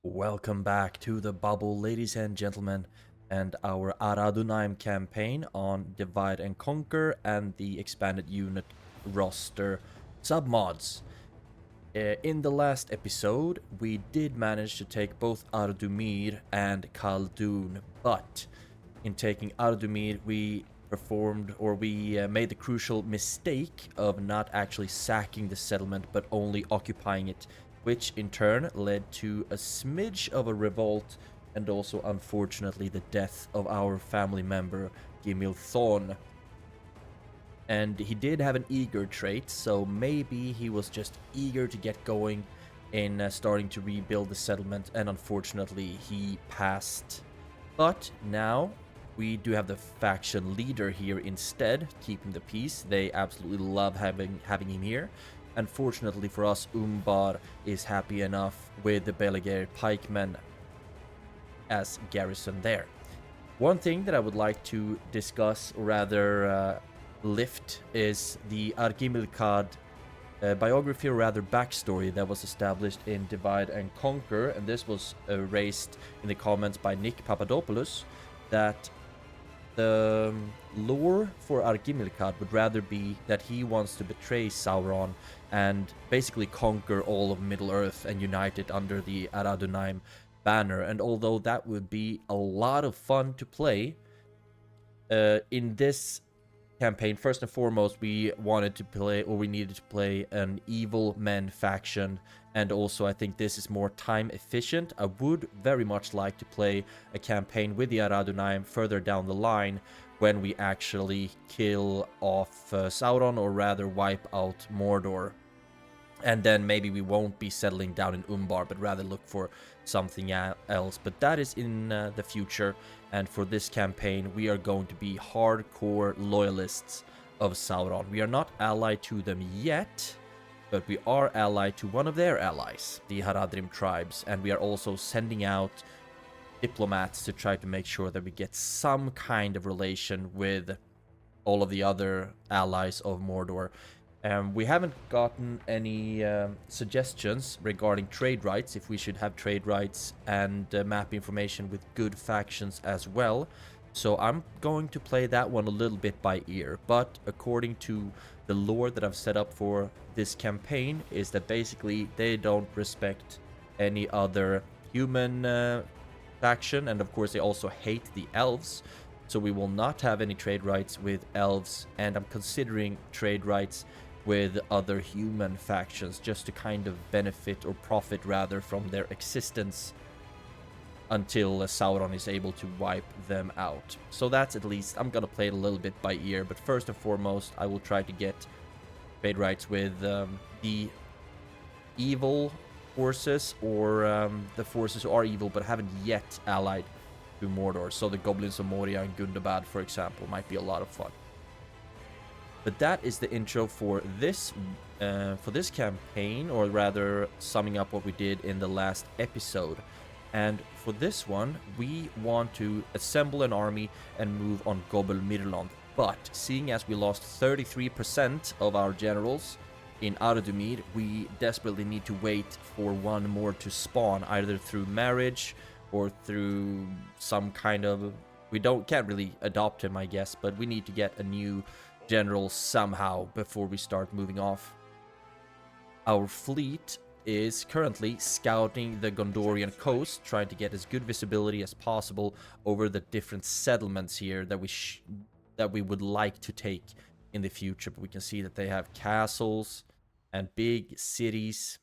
Welcome back to the bubble, ladies and gentlemen, and our Ar-Âdunâim campaign on Divide and Conquer and the expanded unit roster submods. In the last episode, we did manage to take both Ar-Dûmir and Khaldun, but in taking Ar-Dûmir, we made the crucial mistake of not actually sacking the settlement, but only occupying it, which in turn led to a smidge of a revolt and also, unfortunately, the death of our family member, Gimil Thorn. And he did have an eager trait, so maybe he was just eager to get going in starting to rebuild the settlement, and unfortunately he passed. But now we do have the faction leader here instead, keeping the peace. They absolutely love having him here. Unfortunately for us, Umbar is happy enough with the Belageir pikemen as garrison there. One thing that I would like to discuss, or rather lift, is the Argimilkad biography, or rather backstory, that was established in Divide and Conquer, and this was raised in the comments by Nick Papadopoulos, that the lore for Argimilkad would rather be that he wants to betray Sauron and basically conquer all of Middle-earth and unite it under the Ar-Âdunâim banner. And although that would be a lot of fun to play, in this campaign, first and foremost, we needed to play an evil men faction, and also I think this is more time efficient. I would very much like to play a campaign with the Ar-Âdunâim further down the line, when we actually kill off Sauron, or rather wipe out Mordor. And then maybe we won't be settling down in Umbar, but rather look for something else. But that is in the future. And for this campaign, we are going to be hardcore loyalists of Sauron. We are not allied to them yet, but we are allied to one of their allies, the Haradrim tribes. And we are also sending out diplomats to try to make sure that we get some kind of relation with all of the other allies of Mordor. We haven't gotten any suggestions regarding trade rights, if we should have trade rights and map information with good factions as well. So I'm going to play that one a little bit by ear. But according to the lore that I've set up for this campaign, is that basically they don't respect any other human faction. And of course they also hate the elves. So we will not have any trade rights with elves. And I'm considering trade rights with other human factions, just to kind of benefit, or profit rather, from their existence until Sauron is able to wipe them out. So that's, at least, I'm gonna play it a little bit by ear, but first and foremost, I will try to get trade rights with the evil forces, or the forces who are evil but haven't yet allied to Mordor. So the Goblins of Moria and Gundabad, for example, might be a lot of fun. But that is the intro for this campaign, or rather summing up what we did in the last episode. And for this one, we want to assemble an army and move on Gobel Mirland. But seeing as we lost 33% of our generals in Ar-Dûmir, we desperately need to wait for one more to spawn, either through marriage or through some kind of... can't really adopt him, I guess, but we need to get a new general somehow before we start moving off. Our fleet is currently scouting the Gondorian coast, trying to get as good visibility as possible over the different settlements here that we would like to take in the future. But we can see that they have castles and big cities.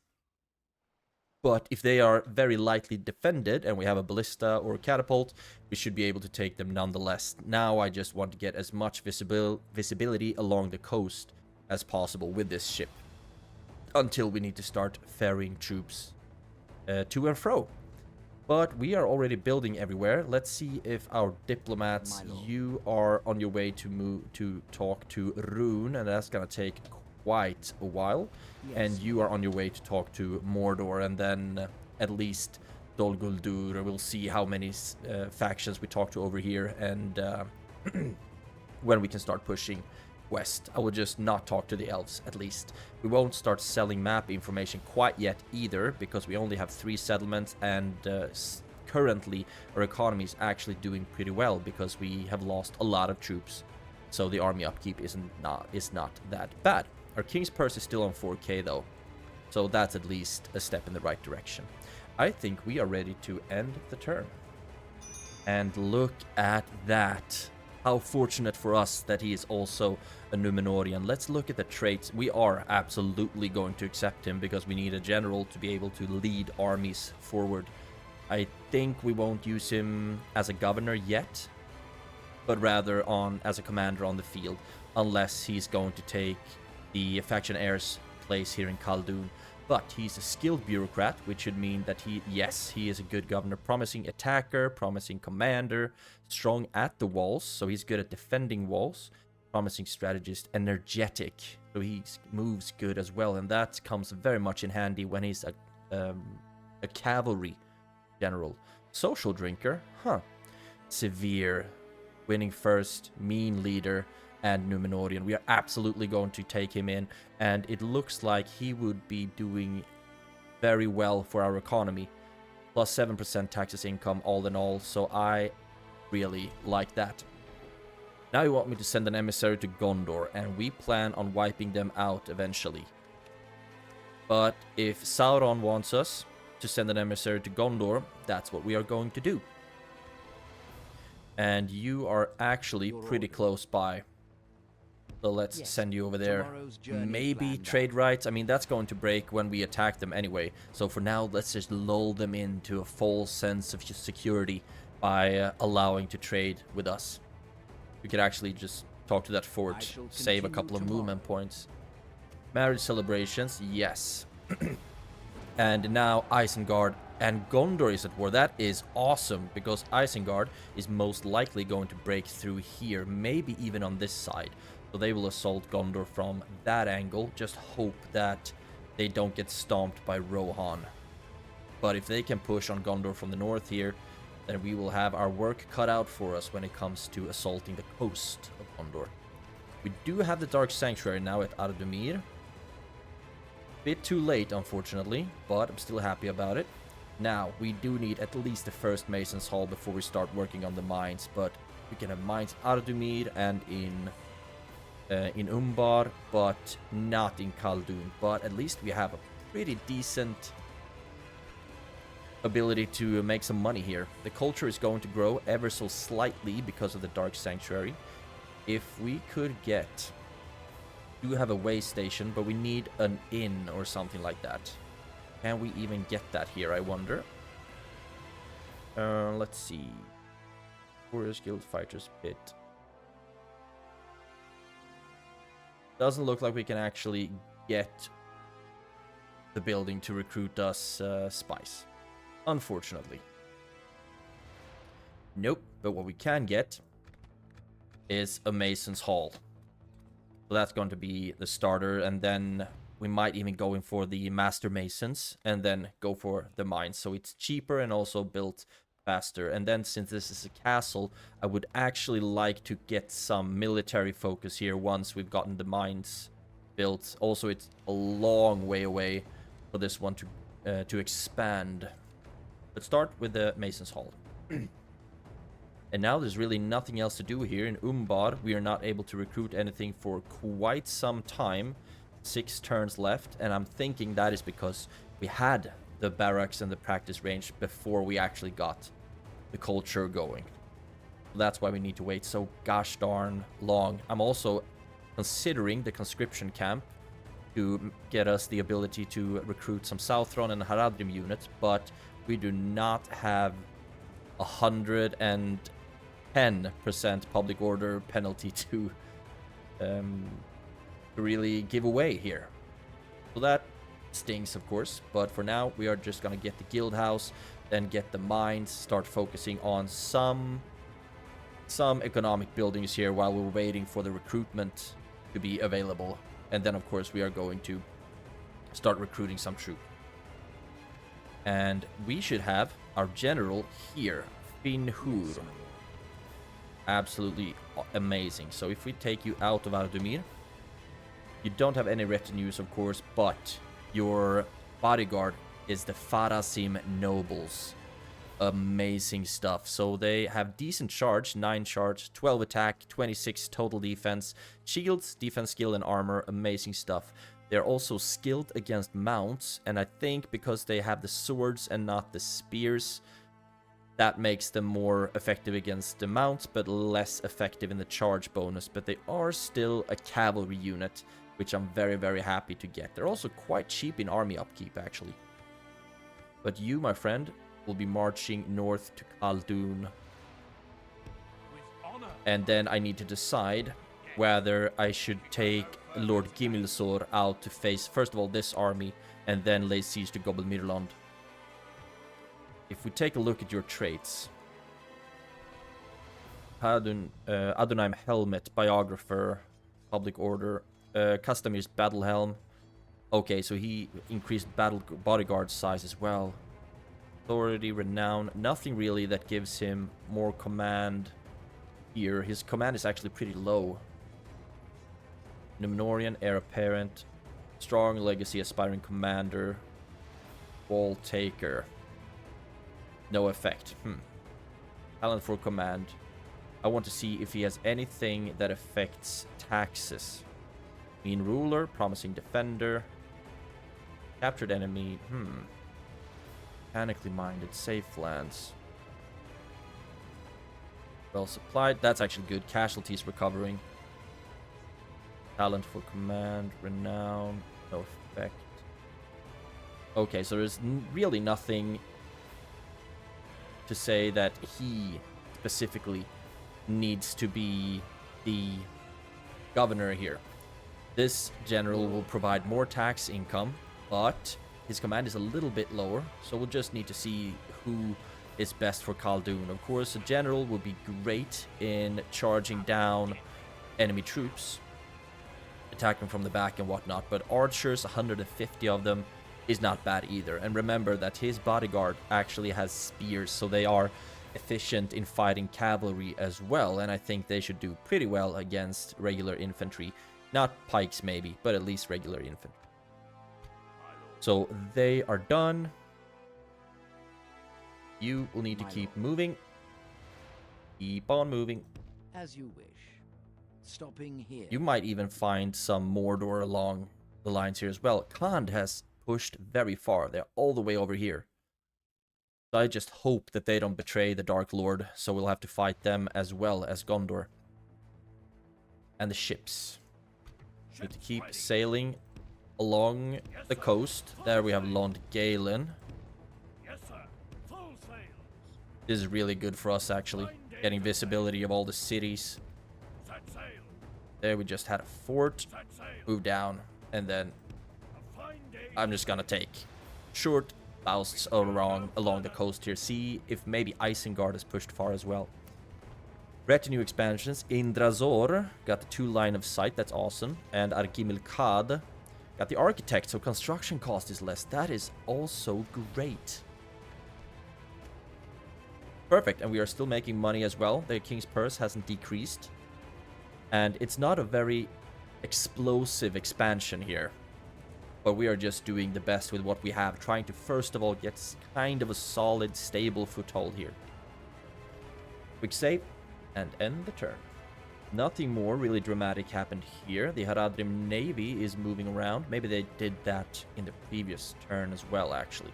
But if they are very lightly defended and we have a ballista or a catapult, we should be able to take them nonetheless. Now I just want to get as much visibility along the coast as possible with this ship, until we need to start ferrying troops to and fro. But we are already building everywhere. Let's see if our diplomats... You are on your way to move to talk to Rune, and that's gonna take quite a while. Yes. And you are on your way to talk to Mordor, and then at least Dol Guldur. We'll see how many factions we talk to over here, and when we can start pushing west. I will just not talk to the elves, at least. We won't start selling map information quite yet either, because we only have 3 settlements, and currently our economy is actually doing pretty well because we have lost a lot of troops. So the army upkeep is not that bad. Our king's purse is still on 4k though, so that's at least a step in the right direction. I think we are ready to end the turn. And look at that. How fortunate for us that he is also a Númenórean. Let's look at the traits. We are absolutely going to accept him because we need a general to be able to lead armies forward. I think we won't use him as a governor yet, but rather as a commander on the field, unless he's going to take the faction heirs place here in Khaldun. But he's a skilled bureaucrat, which should mean that he is a good governor, promising attacker, promising commander, strong at the walls, so he's good at defending walls, promising strategist, energetic, so he moves good as well, and that comes very much in handy when he's a cavalry general. Social drinker, severe, winning first, mean leader, and Númenórean. We are absolutely going to take him in, and it looks like he would be doing very well for our economy. Plus 7% taxes income all in all, so I really like that. Now you want me to send an emissary to Gondor, and we plan on wiping them out eventually. But if Sauron wants us to send an emissary to Gondor, that's what we are going to do. And you are actually pretty close by. So let's send you over there. Maybe trade rights. I mean, that's going to break when we attack them anyway. So for now, let's just lull them into a false sense of security by allowing to trade with us. We could actually just talk to that fort, save a couple of movement points. Marriage celebrations, yes. And now Isengard and Gondor is at war. That is awesome, because Isengard is most likely going to break through here, maybe even on this side. So they will assault Gondor from that angle. Just hope that they don't get stomped by Rohan. But if they can push on Gondor from the north here, then we will have our work cut out for us when it comes to assaulting the coast of Gondor. We do have the Dark Sanctuary now at Ar-Âdunâim. Bit too late, unfortunately, but I'm still happy about it. Now, we do need at least the first Mason's Hall before we start working on the mines, but we can have mines at Ar-Âdunâim and in Umbar, but not in Khaldun. But at least we have a pretty decent ability to make some money here. The culture is going to grow ever so slightly because of the Dark Sanctuary. If we could get... We do have a way station, but we need an inn or something like that. Can we even get that here, I wonder? Let's see. Warriors Guild Fighters Pit. Doesn't look like we can actually get the building to recruit us spies, unfortunately. Nope, but what we can get is a Mason's Hall. So that's going to be the starter, and then we might even go in for the Master Masons, and then go for the mines. So it's cheaper and also built faster. And then since this is a castle, I would actually like to get some military focus here once we've gotten the mines built. Also, it's a long way away for this one to expand. Let's start with the Mason's Hall. And now there's really nothing else to do here. In Umbar, we are not able to recruit anything for quite some time. 6 turns left, and I'm thinking that is because we had the barracks and the practice range before we actually got the culture going. That's why we need to wait so gosh darn long. I'm also considering the conscription camp to get us the ability to recruit some Southron and Haradrim units, but we do not have 110% public order penalty to really give away here. So that stings, of course, but for now we are just gonna get the guild house, then get the mines, start focusing on some economic buildings here while we're waiting for the recruitment to be available, and then of course we are going to start recruiting some troops. And we should have our general here, Finhur. Absolutely amazing. So if we take you out of Ardumir, you don't have any retinues, of course, but your bodyguard is the Farasim nobles. Amazing stuff. So they have decent charge, 9 charge, 12 attack, 26 total defense, shields, defense skill, and armor. Amazing stuff. They're also skilled against mounts, and I think because they have the swords and not the spears, that makes them more effective against the mounts, but less effective in the charge bonus. But they are still a cavalry unit, which I'm very, very happy to get. They're also quite cheap in army upkeep, actually. But you, my friend, will be marching north to Khaldun. And then I need to decide whether I should take Lord Gimilsor out to face, first of all, this army, and then lay siege to Gobel Mirland. If we take a look at your traits. Âdunâim Helmet, Biographer, Public Order, Customir's Battle Helm. Okay, so he increased bodyguard size as well. Authority, Renown, nothing really that gives him more command here. His command is actually pretty low. Númenórean, Heir Apparent, Strong Legacy, Aspiring Commander, Wall Taker. No effect. Talent for Command. I want to see if he has anything that affects taxes. Mean Ruler, Promising Defender, Captured Enemy, Mechanically Minded, Safe Lands. Well supplied, that's actually good. Casualties recovering. Talent for Command, Renown, no effect. Okay, so there's really nothing to say that he specifically needs to be the governor here. This general will provide more tax income, but his command is a little bit lower, so we'll just need to see who is best for Khaldun. Of course, a general would be great in charging down enemy troops, attacking from the back and whatnot, but archers, 150 of them, is not bad either. And remember that his bodyguard actually has spears, so they are efficient in fighting cavalry as well, and I think they should do pretty well against regular infantry. Not pikes maybe, but at least regular infantry. So they are done. You will need to keep moving. Keep on moving. As you wish. Stopping here. You might even find some Mordor along the lines here as well. Khand has pushed very far. They're all the way over here. So I just hope that they don't betray the Dark Lord, so we'll have to fight them as well as Gondor. And the ships. Need to keep sailing along the coast. There we have Lond Galen. This is really good for us, actually. Getting visibility of all the cities. There we just had a fort. Move down. And then I'm just gonna take short bousts along the coast here. See if maybe Isengard is pushed far as well. Retinue expansions. Indrazor got the 2 line of sight. That's awesome. And Argimilkad got the architect, so construction cost is less. That is also great. Perfect, and we are still making money as well. The King's Purse hasn't decreased. And it's not a very explosive expansion here. But we are just doing the best with what we have. Trying to, first of all, get kind of a solid, stable foothold here. Quick save. And end the turn. Nothing more really dramatic happened here. The Haradrim Navy is moving around. Maybe they did that in the previous turn as well, actually.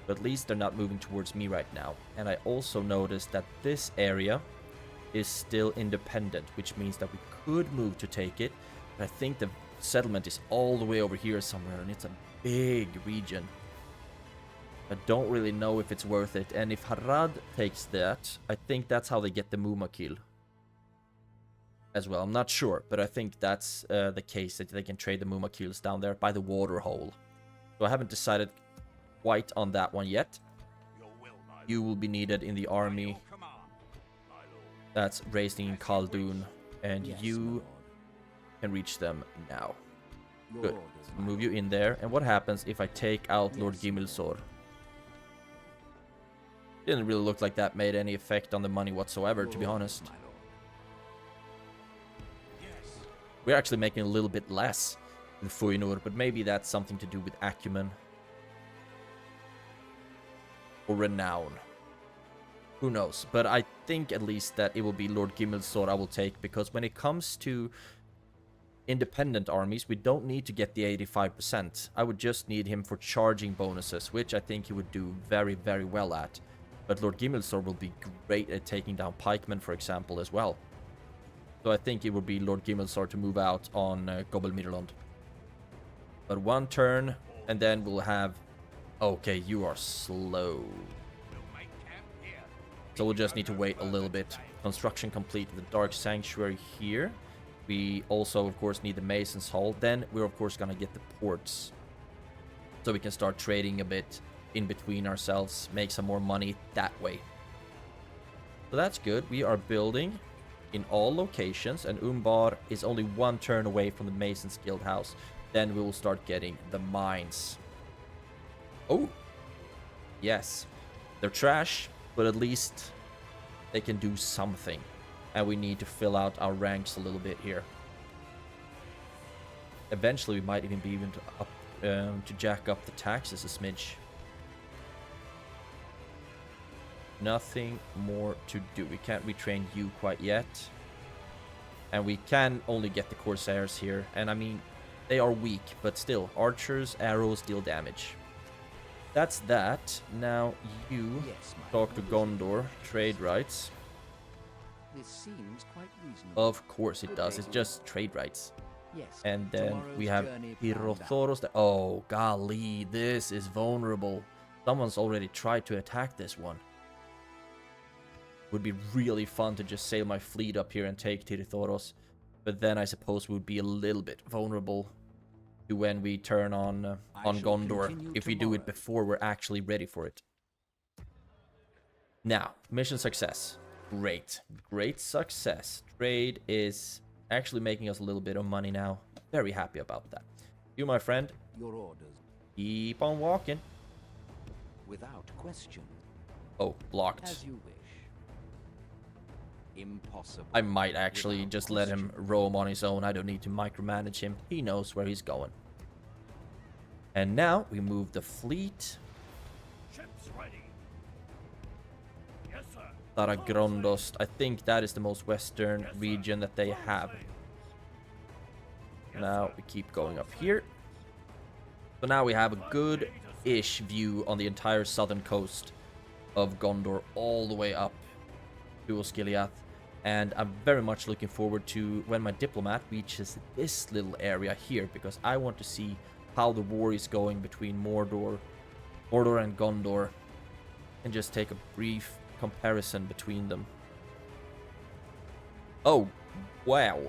But at least they're not moving towards me right now. And I also noticed that this area is still independent, which means that we could move to take it. But I think the settlement is all the way over here somewhere, and it's a big region. I don't really know if it's worth it. And if Harad takes that, I think that's how they get the Mumakil as well. I'm not sure, but I think that's the case, that they can trade the Mumakils down there by the water hole. So I haven't decided quite on that one yet. You will be needed in the army that's raising in Khaldun, and you can reach them now. Good. So move you in there. And what happens if I take out Lord Gimilsor? Didn't really look like that made any effect on the money whatsoever, to be honest. We're actually making a little bit less in Fëanor, but maybe that's something to do with acumen. Or renown. Who knows? But I think at least that it will be Lord Gimmel's I will take, because when it comes to independent armies, we don't need to get the 85%. I would just need him for charging bonuses, which I think he would do very, very well at. But Lord Gimmel's will be great at taking down pikemen, for example, as well. So I think it would be Lord Gimmel's to move out on Gobelmirland. But one turn, and then we'll have... Okay, you are slow. So we'll just need to wait a little bit. Construction complete. The Dark Sanctuary here. We also, of course, need the Mason's Hall. Then we're, of course, going to get the ports. So we can start trading a bit in between ourselves. Make some more money that way. So that's good. We are building in all locations. And Umbar is only one turn away from the Mason's Guild House. Then we will start getting the mines. Oh. Yes. They're trash, but at least they can do something. And we need to fill out our ranks a little bit here. Eventually, we might even be able to jack up the taxes a smidge. Nothing more to do. We can't retrain you quite yet. And we can only get the Corsairs here. And I mean, they are weak, but still, archers, arrows deal damage. That's that. Now you talk to Gondor. Trade rights. This seems quite reasonable. Of course it does. It's just trade rights. Yes. And then we have journey planned out. Pirothoros. Oh, golly. This is vulnerable. Someone's already tried to attack this one. Would be really fun to just sail my fleet up here and take Tirthoros. But then I suppose we would be a little bit vulnerable to when we turn on Gondor. If we do it before we're actually ready for it. Now, mission success. Great. Great success. Trade is actually making us a little bit of money now. Very happy about that. You, my friend. Your orders. Keep on walking. Without question. Oh, blocked. As you wish. Impossible. I might actually just let him roam on his own. I don't need to micromanage him. He knows where he's going. And now we move the fleet. Ships ready. Yes, sir. Taragrondost. I think that is the most western region that they have. Now we keep going up here. So now we have a good-ish view on the entire southern coast of Gondor, all the way up to Osgiliath. And I'm very much looking forward to when my diplomat reaches this little area here, because I want to see how the war is going between Mordor and Gondor, and just take a brief comparison between them. Oh, wow.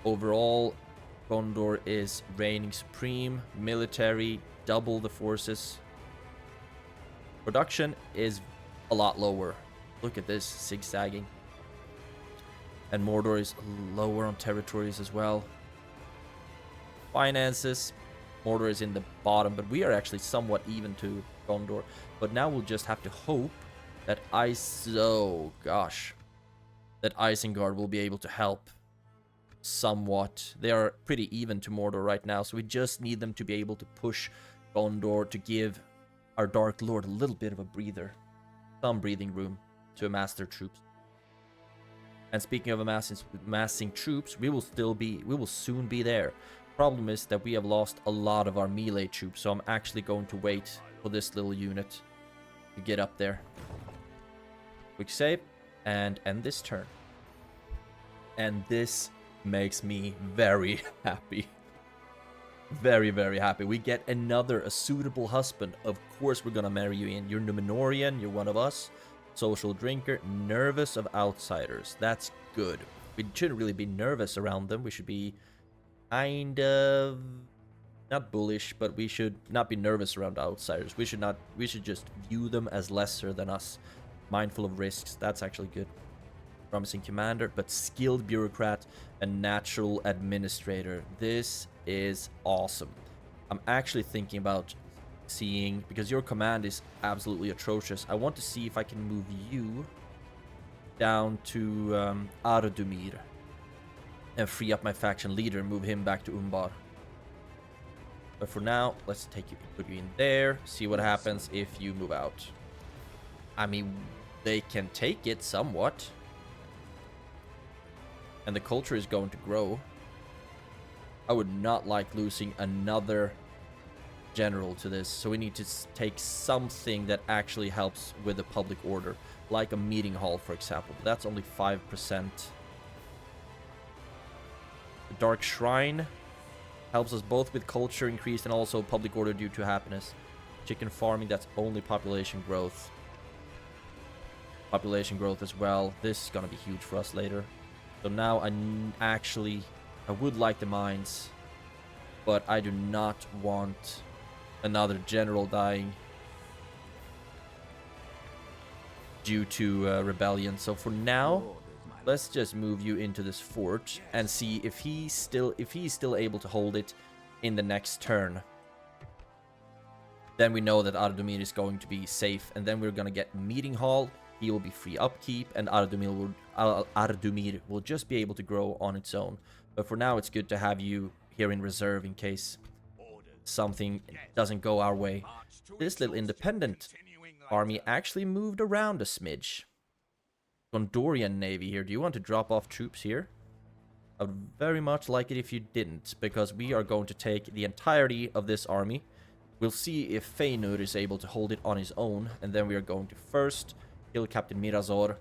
Overall, Gondor is reigning supreme. Military, double the forces. Production is a lot lower. Look at this, zigzagging. And Mordor is lower on territories as well. Finances, Mordor is in the bottom, but we are actually somewhat even to Gondor. But now we'll just have to hope that that Isengard will be able to help somewhat. They are pretty even to Mordor right now, so we just need them to be able to push Gondor to give our Dark Lord a little bit of a breather. Some breathing room to amass their troops. And speaking of amassing troops, we will soon be there. Problem is that we have lost a lot of our melee troops, so I'm actually going to wait for this little unit to get up there. Quick save and end this turn. And this makes me very happy. Very, very happy. We get a suitable husband. Of course we're gonna marry you in. You're Númenórean, you're one of us. Social drinker, nervous of outsiders. That's good. We shouldn't really be nervous around them. We should be kind of not bullish, but we should not be nervous around outsiders. We should just view them as lesser than us. Mindful of risks. That's actually good. Promising commander, but skilled bureaucrat and natural administrator. This is awesome. I'm actually thinking about seeing, because your command is absolutely atrocious, I want to see if I can move you down to Ar-Âdunâim and free up my faction leader and move him back to Umbar. But for now, let's put you in there, see what happens if you move out. I mean, they can take it somewhat. And the culture is going to grow. I would not like losing another general to this, so we need to take something that actually helps with the public order, like a meeting hall, for example. But that's only 5%. The Dark Shrine helps us both with culture increase and also public order due to happiness. Chicken farming, that's only population growth. Population growth as well. This is gonna be huge for us later. So now I would like the mines, but I do not want another general dying due to rebellion. So for now, let's just move you into this fort and see if he's still able to hold it in the next turn. Then we know that Ar-Âdunâim is going to be safe, and then we're gonna get meeting hall. He will be free upkeep, and Ar-Âdunâim will just be able to grow on its own. But for now, it's good to have you here in reserve in case something doesn't go our way. This little independent army actually moved around a smidge. Gondorian navy here. Do you want to drop off troops here? I would very much like it if you didn't, because we are going to take the entirety of this army. We'll see if Fëanor is able to hold it on his own, and then we are going to first kill Captain Mirazor,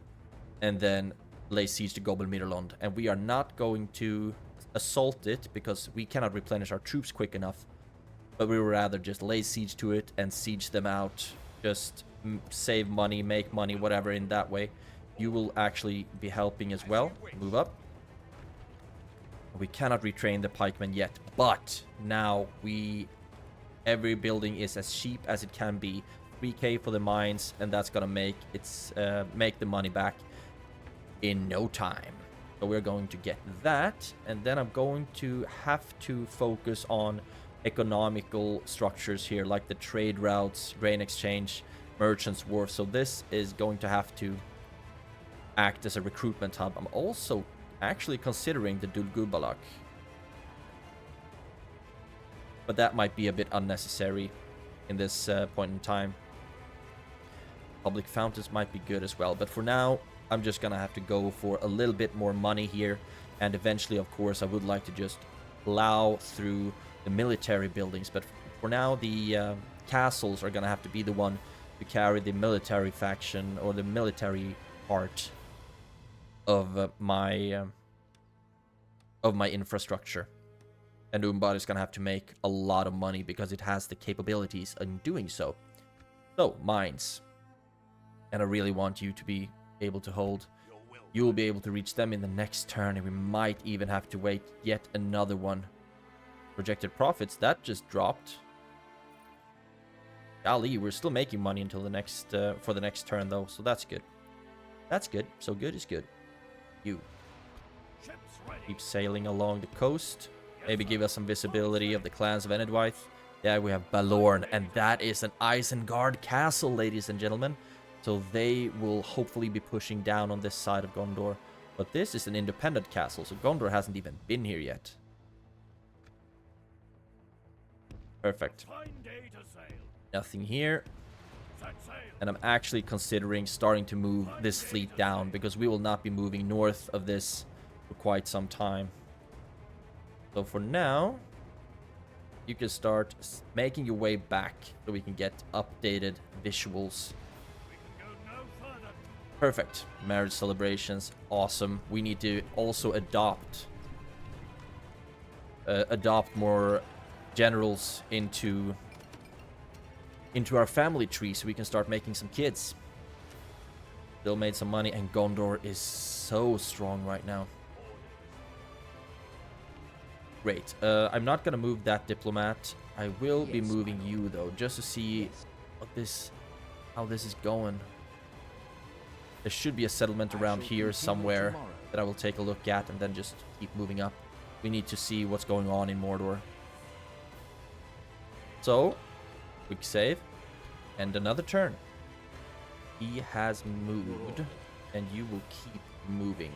and then lay siege to Gobel Miralond. And we are not going to assault it, because we cannot replenish our troops quick enough. But we would rather just lay siege to it and siege them out. Just save money, make money, whatever in that way. You will actually be helping as well. Move up. We cannot retrain the pikemen yet, but now every building is as cheap as it can be. 3k for the mines, and that's gonna make the money back in no time. So we're going to get that, and then I'm going to have to focus on economical structures here, like the trade routes, grain exchange, merchants' wharf. So this is going to have to act as a recruitment hub. I'm also actually considering the Dulgubalak, but that might be a bit unnecessary in this point in time. Public fountains might be good as well, but for now I'm just gonna have to go for a little bit more money here, and eventually, of course, I would like to just plow through the military buildings, but for now the castles are gonna have to be the one to carry the military faction, or the military part of my infrastructure. And Umbar is gonna have to make a lot of money because it has the capabilities in doing so. So, mines. And I really want you to be able to hold. You will be able to reach them in the next turn, and we might even have to wait yet another one. Projected profits, that just dropped. Golly, we're still making money until the next for the next turn though, so that's good. That's good. So good is good. You keep sailing along the coast. Maybe give us some visibility of the clans of Enedwythe. Yeah, we have Balorn, and that is an Isengard castle, ladies and gentlemen. So they will hopefully be pushing down on this side of Gondor. But this is an independent castle, so Gondor hasn't even been here yet. Perfect. Nothing here. And I'm actually considering starting to move this fleet down, because we will not be moving north of this for quite some time. So for now, you can start making your way back so we can get updated visuals. Perfect. Marriage celebrations. Awesome. We need to also adopt more generals into our family tree so we can start making some kids. Still made some money, and Gondor is so strong right now. Great. I'm not gonna move that diplomat. I will be moving you though, just to see how this is going. There should be a settlement around here somewhere that I will take a look at, and then just keep moving up. We need to see what's going on in Mordor. So, quick save, and another turn. He has moved, and you will keep moving.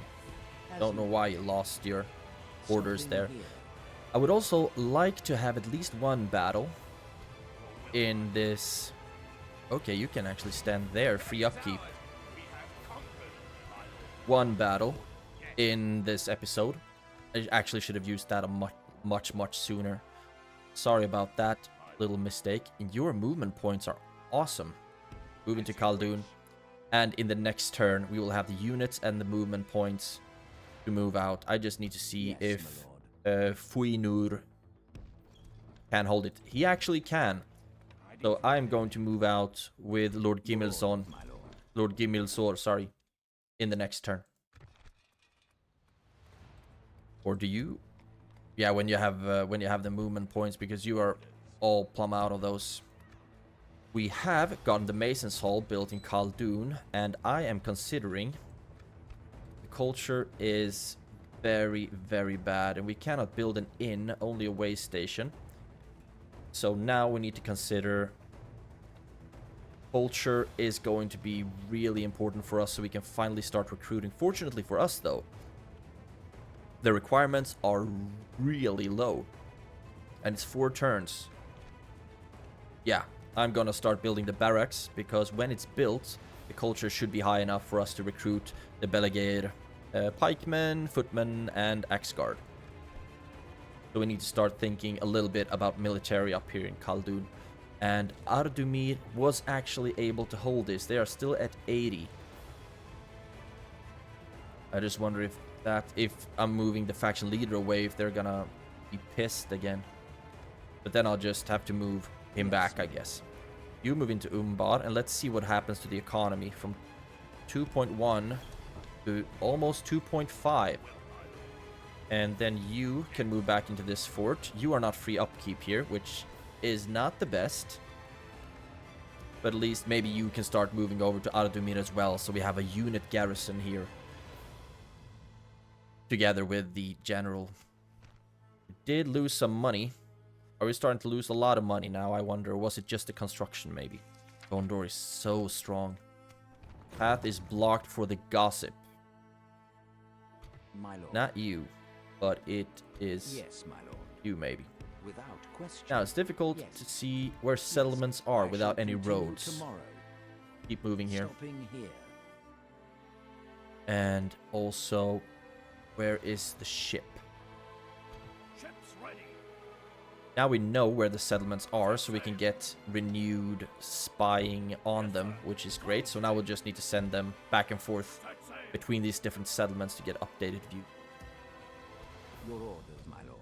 Don't know why you lost your orders Stopping there. here. I would also like to have at least one battle in this. Okay, you can actually stand there, free upkeep. One battle in this episode. I actually should have used that a much sooner. Sorry about that little mistake. And your movement points are awesome. Moving to Khaldun. And in the next turn, we will have the units and the movement points to move out. I just need to see Yes, if my lord. Fuinur can hold it. He actually can. So I'm going to move out with Lord Gimilson. My lord. Lord Gimilsor, sorry. In the next turn. Or do you? Yeah, when you have the movement points, because you are all plumb out of those. We have gotten the Mason's Hall built in Khaldun, and I am considering the culture is very, very bad, and we cannot build an inn, only a way station. So now we need to consider culture is going to be really important for us, so we can finally start recruiting. Fortunately for us, though, the requirements are really low, and it's 4 turns. Yeah, I'm gonna start building the barracks, because when it's built, the culture should be high enough for us to recruit the Belegair, pikemen, footmen, and axe guard. So we need to start thinking a little bit about military up here in Khaldun. And Ar-Âdunâim was actually able to hold this. They are still at 80. I just wonder if I'm moving the faction leader away, if they're gonna be pissed again. But then I'll just have to move him back, I guess. You move into Umbar, and let's see what happens to the economy from 2.1 to almost 2.5. And then you can move back into this fort. You are not free upkeep here, which is not the best. But at least maybe you can start moving over to Ar-Âdunâim as well, so we have a unit garrison here. Together with the general. We did lose some money. Are we starting to lose a lot of money now, I wonder? Or was it just the construction, maybe? Gondor is so strong. Path is blocked for the gossip. My lord. Not you, but it is Yes, my lord. you, maybe. Without question. Now, it's difficult Yes. to see where settlements are I without shall any continue roads. Tomorrow. Keep moving here. Stopping here. And also, where is the ship? Ships ready. Now we know where the settlements are, so we can get renewed spying on them, which is great. So now we'll just need to send them back and forth Set sail. between these different settlements to get updated view. Your orders, my lord.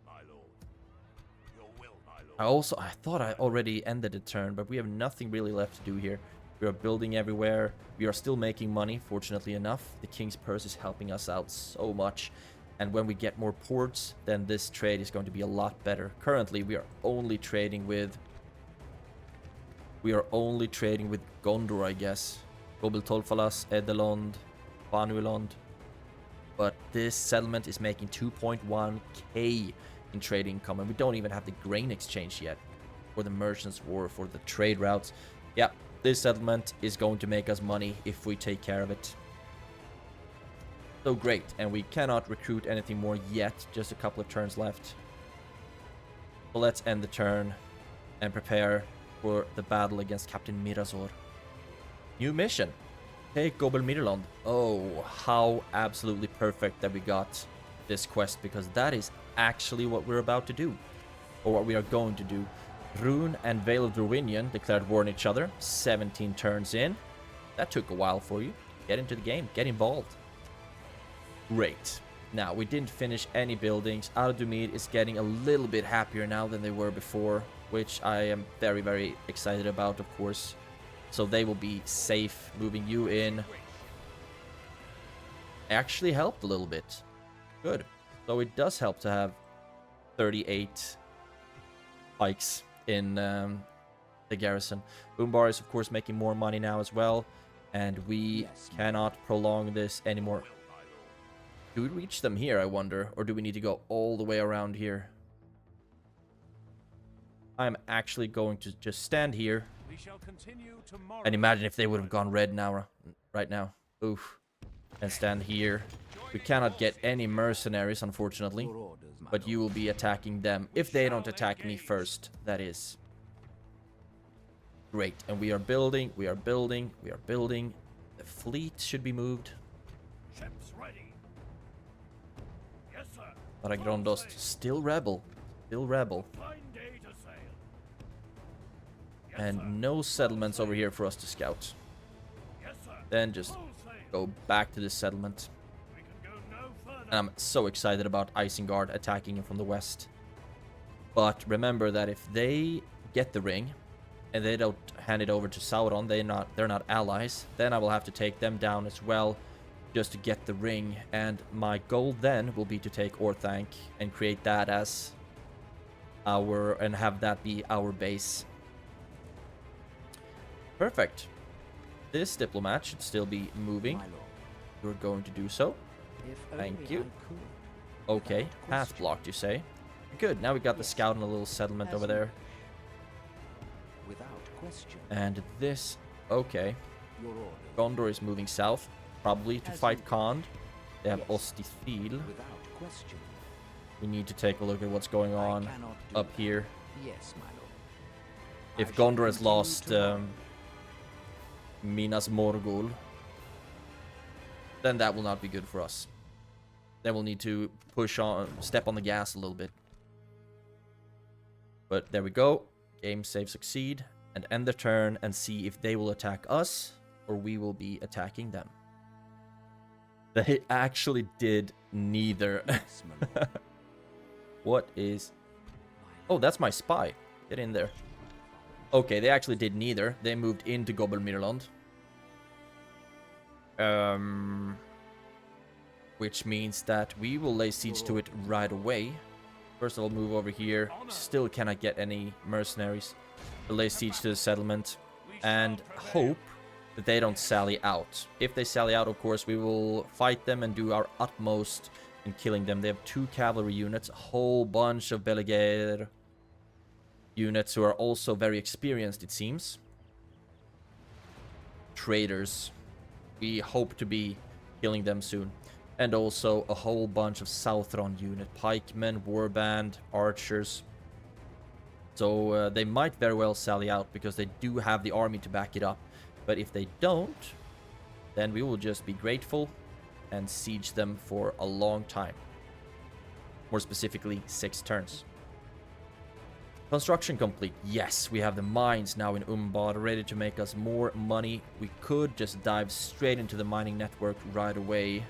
My lord. Your will, my lord. I thought I already ended the turn, but we have nothing really left to do here. We are building everywhere. We are still making money, fortunately enough. The King's Purse is helping us out so much. And when we get more ports, then this trade is going to be a lot better. Currently, we are only trading with Gondor, I guess. Gobel Tolfalas, Edelond, Vanuelond. But this settlement is making 2.1k in trade income, and we don't even have the grain exchange yet, or the merchants war for the trade routes. Yeah, this settlement is going to make us money if we take care of it. So great, and we cannot recruit anything more yet, just a couple of turns left. So let's end the turn and prepare for the battle against Captain Mirazor. New mission. Take Gobel Mirland. Oh, how absolutely perfect that we got this quest, because that is actually what we're about to do. Or what we are going to do. Rune and Vale of Dorwinion declared war on each other. 17 turns in. That took a while for you. Get into the game. Get involved. Great. Now, we didn't finish any buildings. Ar-Âdunâim is getting a little bit happier now than they were before, which I am very, very excited about, of course. So they will be safe. Moving you in actually helped a little bit. Good. So it does help to have 38 pikes in the garrison. Umbar is, of course, making more money now as well. And we cannot prolong this anymore. Do we reach them here, I wonder? Or do we need to go all the way around here? I'm actually going to just stand here. We shall continue tomorrow. And imagine if they would have gone red now, right now. Oof. And stand here. Join We cannot get any mercenaries, unfortunately. Your orders, my But you will be attacking them. If they don't attack me first, that is. Great. And we are building, we are building, we are building. The fleet should be moved. Ships ready. Yes, sir. Aragrondost, still rebel. Still rebel. Fine day to sail. Yes, sir. And no settlements over here for us to scout. Yes, sir. Then just Full sail. go back to the settlement. We can go no further. And I'm so excited about Isengard attacking him from the west. But remember that if they get the ring and they don't hand it over to Sauron, they're not allies, then I will have to take them down as well just to get the ring. And my goal then will be to take Orthanc and create that as our, and have that be our base. Perfect. This diplomat should still be moving. My lord. You're going to do so. If Thank only you. I could. Okay, Without path question. blocked, you say? Good, now we got the scout and a little settlement As over you there. Without question. And this, okay. Your orders. Gondor is moving south, probably to As fight you Khand. They have Yes. Ostithil. Without question. We need to take a look at what's going on I cannot do up that. here. Yes, my lord. If I shall Gondor has continue lost tomorrow. Minas Morgul, then that will not be good for us. Then we'll need to push on, step on the gas a little bit. But there we go. Game save succeed. And end the turn and see if they will attack us or we will be attacking them. They actually did neither. Yes, my lord. What is... My Oh, that's my spy. Get in there. Okay, they actually did neither. They moved into Gobelmirland. Which means that we will lay siege to it right away. First of all, move over here. Still cannot get any mercenaries. We'll lay siege to the settlement. And hope that they don't sally out. If they sally out, of course, we will fight them and do our utmost in killing them. They have 2 cavalry units. A whole bunch of Belegaer units who are also very experienced, it seems. Traders. We hope to be killing them soon. And also a whole bunch of Southron unit. Pikemen, warband, archers. So they might very well sally out because they do have the army to back it up. But if they don't, then we will just be grateful and siege them for a long time. More specifically, 6 turns. Construction complete. Yes, we have the mines now in Umbad ready to make us more money. We could just dive straight into the mining network right away.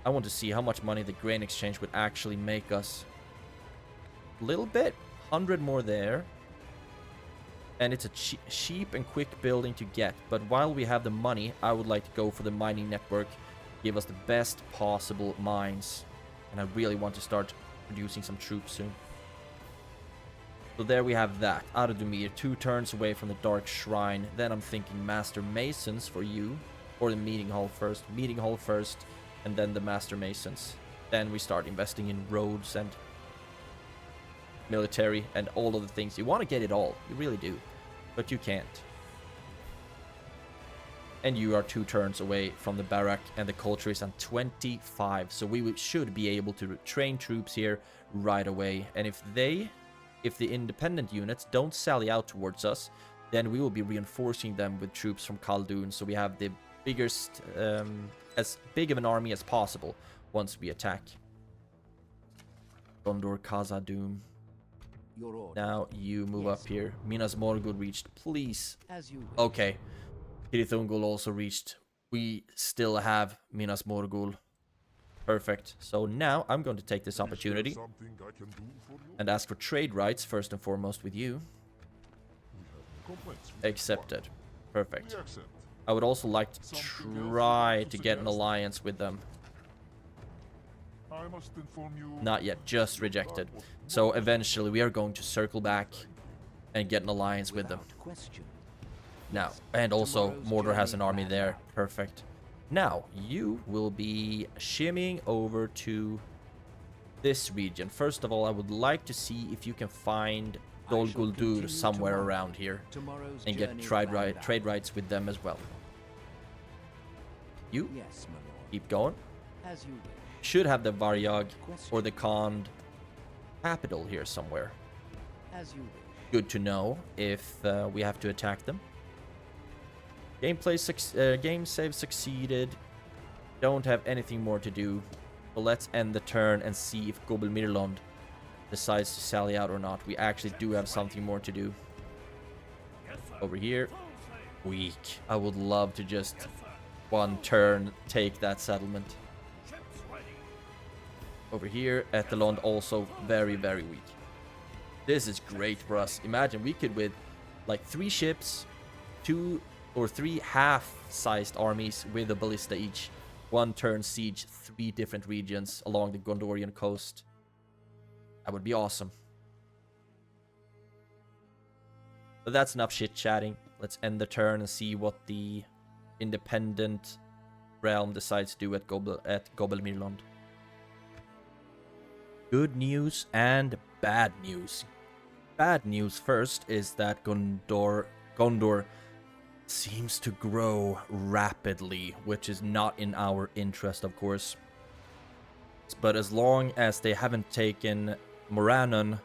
I want to see how much money the grain exchange would actually make us. A little bit. 100 more there. And it's a cheap and quick building to get. But while we have the money, I would like to go for the mining network. Give us the best possible mines. And I really want to start producing some troops soon. So there we have that. Ar-Âdunâim, 2 turns away from the Dark Shrine. Then I'm thinking Master Masons for you. Or the Meeting Hall first. Meeting Hall first. And then the Master Masons. Then we start investing in roads and military and all of the things. You want to get it all. You really do. But you can't. And you are 2 turns away from the barrack, and the culture is on 25. So we should be able to train troops here right away. And if the independent units don't sally out towards us, then we will be reinforcing them with troops from Khaldun. So we have the biggest, as big of an army as possible once we attack. Gondor, Khazad-dûm. Your order. Now you move Yes. up here. Minas Morgul reached, please. As you wish. Okay. Tirithungul also reached. We still have Minas Morgul. Perfect. So now I'm going to take this opportunity Something I can do for you? and ask for trade rights first and foremost with you. Complaints. Accepted. Perfect. We accept. I would also like to try to get an alliance with them. I must inform you. Not yet, just rejected. So eventually we are going to circle back and get an alliance with them. Without question. Now, and also Mordor has an army there. Perfect. Now, you will be shimmying over to this region. First of all, I would like to see if you can find Dol shall Guldur continue somewhere tomorrow. around here Tomorrow's and get journey trade vanguard. rights with them as well. You Yes, my lord. keep going. As you wish. Should have the Varyag Question. or the Khand capital here somewhere. As you wish. Good to know if we have to attack them. Game save succeeded. Don't have anything more to do. So let's end the turn and see if Gobel Mirlond decides to sally out or not. We actually do have something more to do. Over here. Weak. I would love to just one turn take that settlement. Over here, Ethelond also very, very weak. This is great for us. Imagine we could with like 3 ships, 2 or 3 half-sized armies with a ballista each. One turn siege 3 different regions along the Gondorian coast. That would be awesome. But that's enough chit-chatting. Let's end the turn and see what the independent realm decides to do at Gobel Mirlond. Good news and bad news. Bad news first is that Gondor seems to grow rapidly, which is not in our interest, of course. But as long as they haven't taken Morannon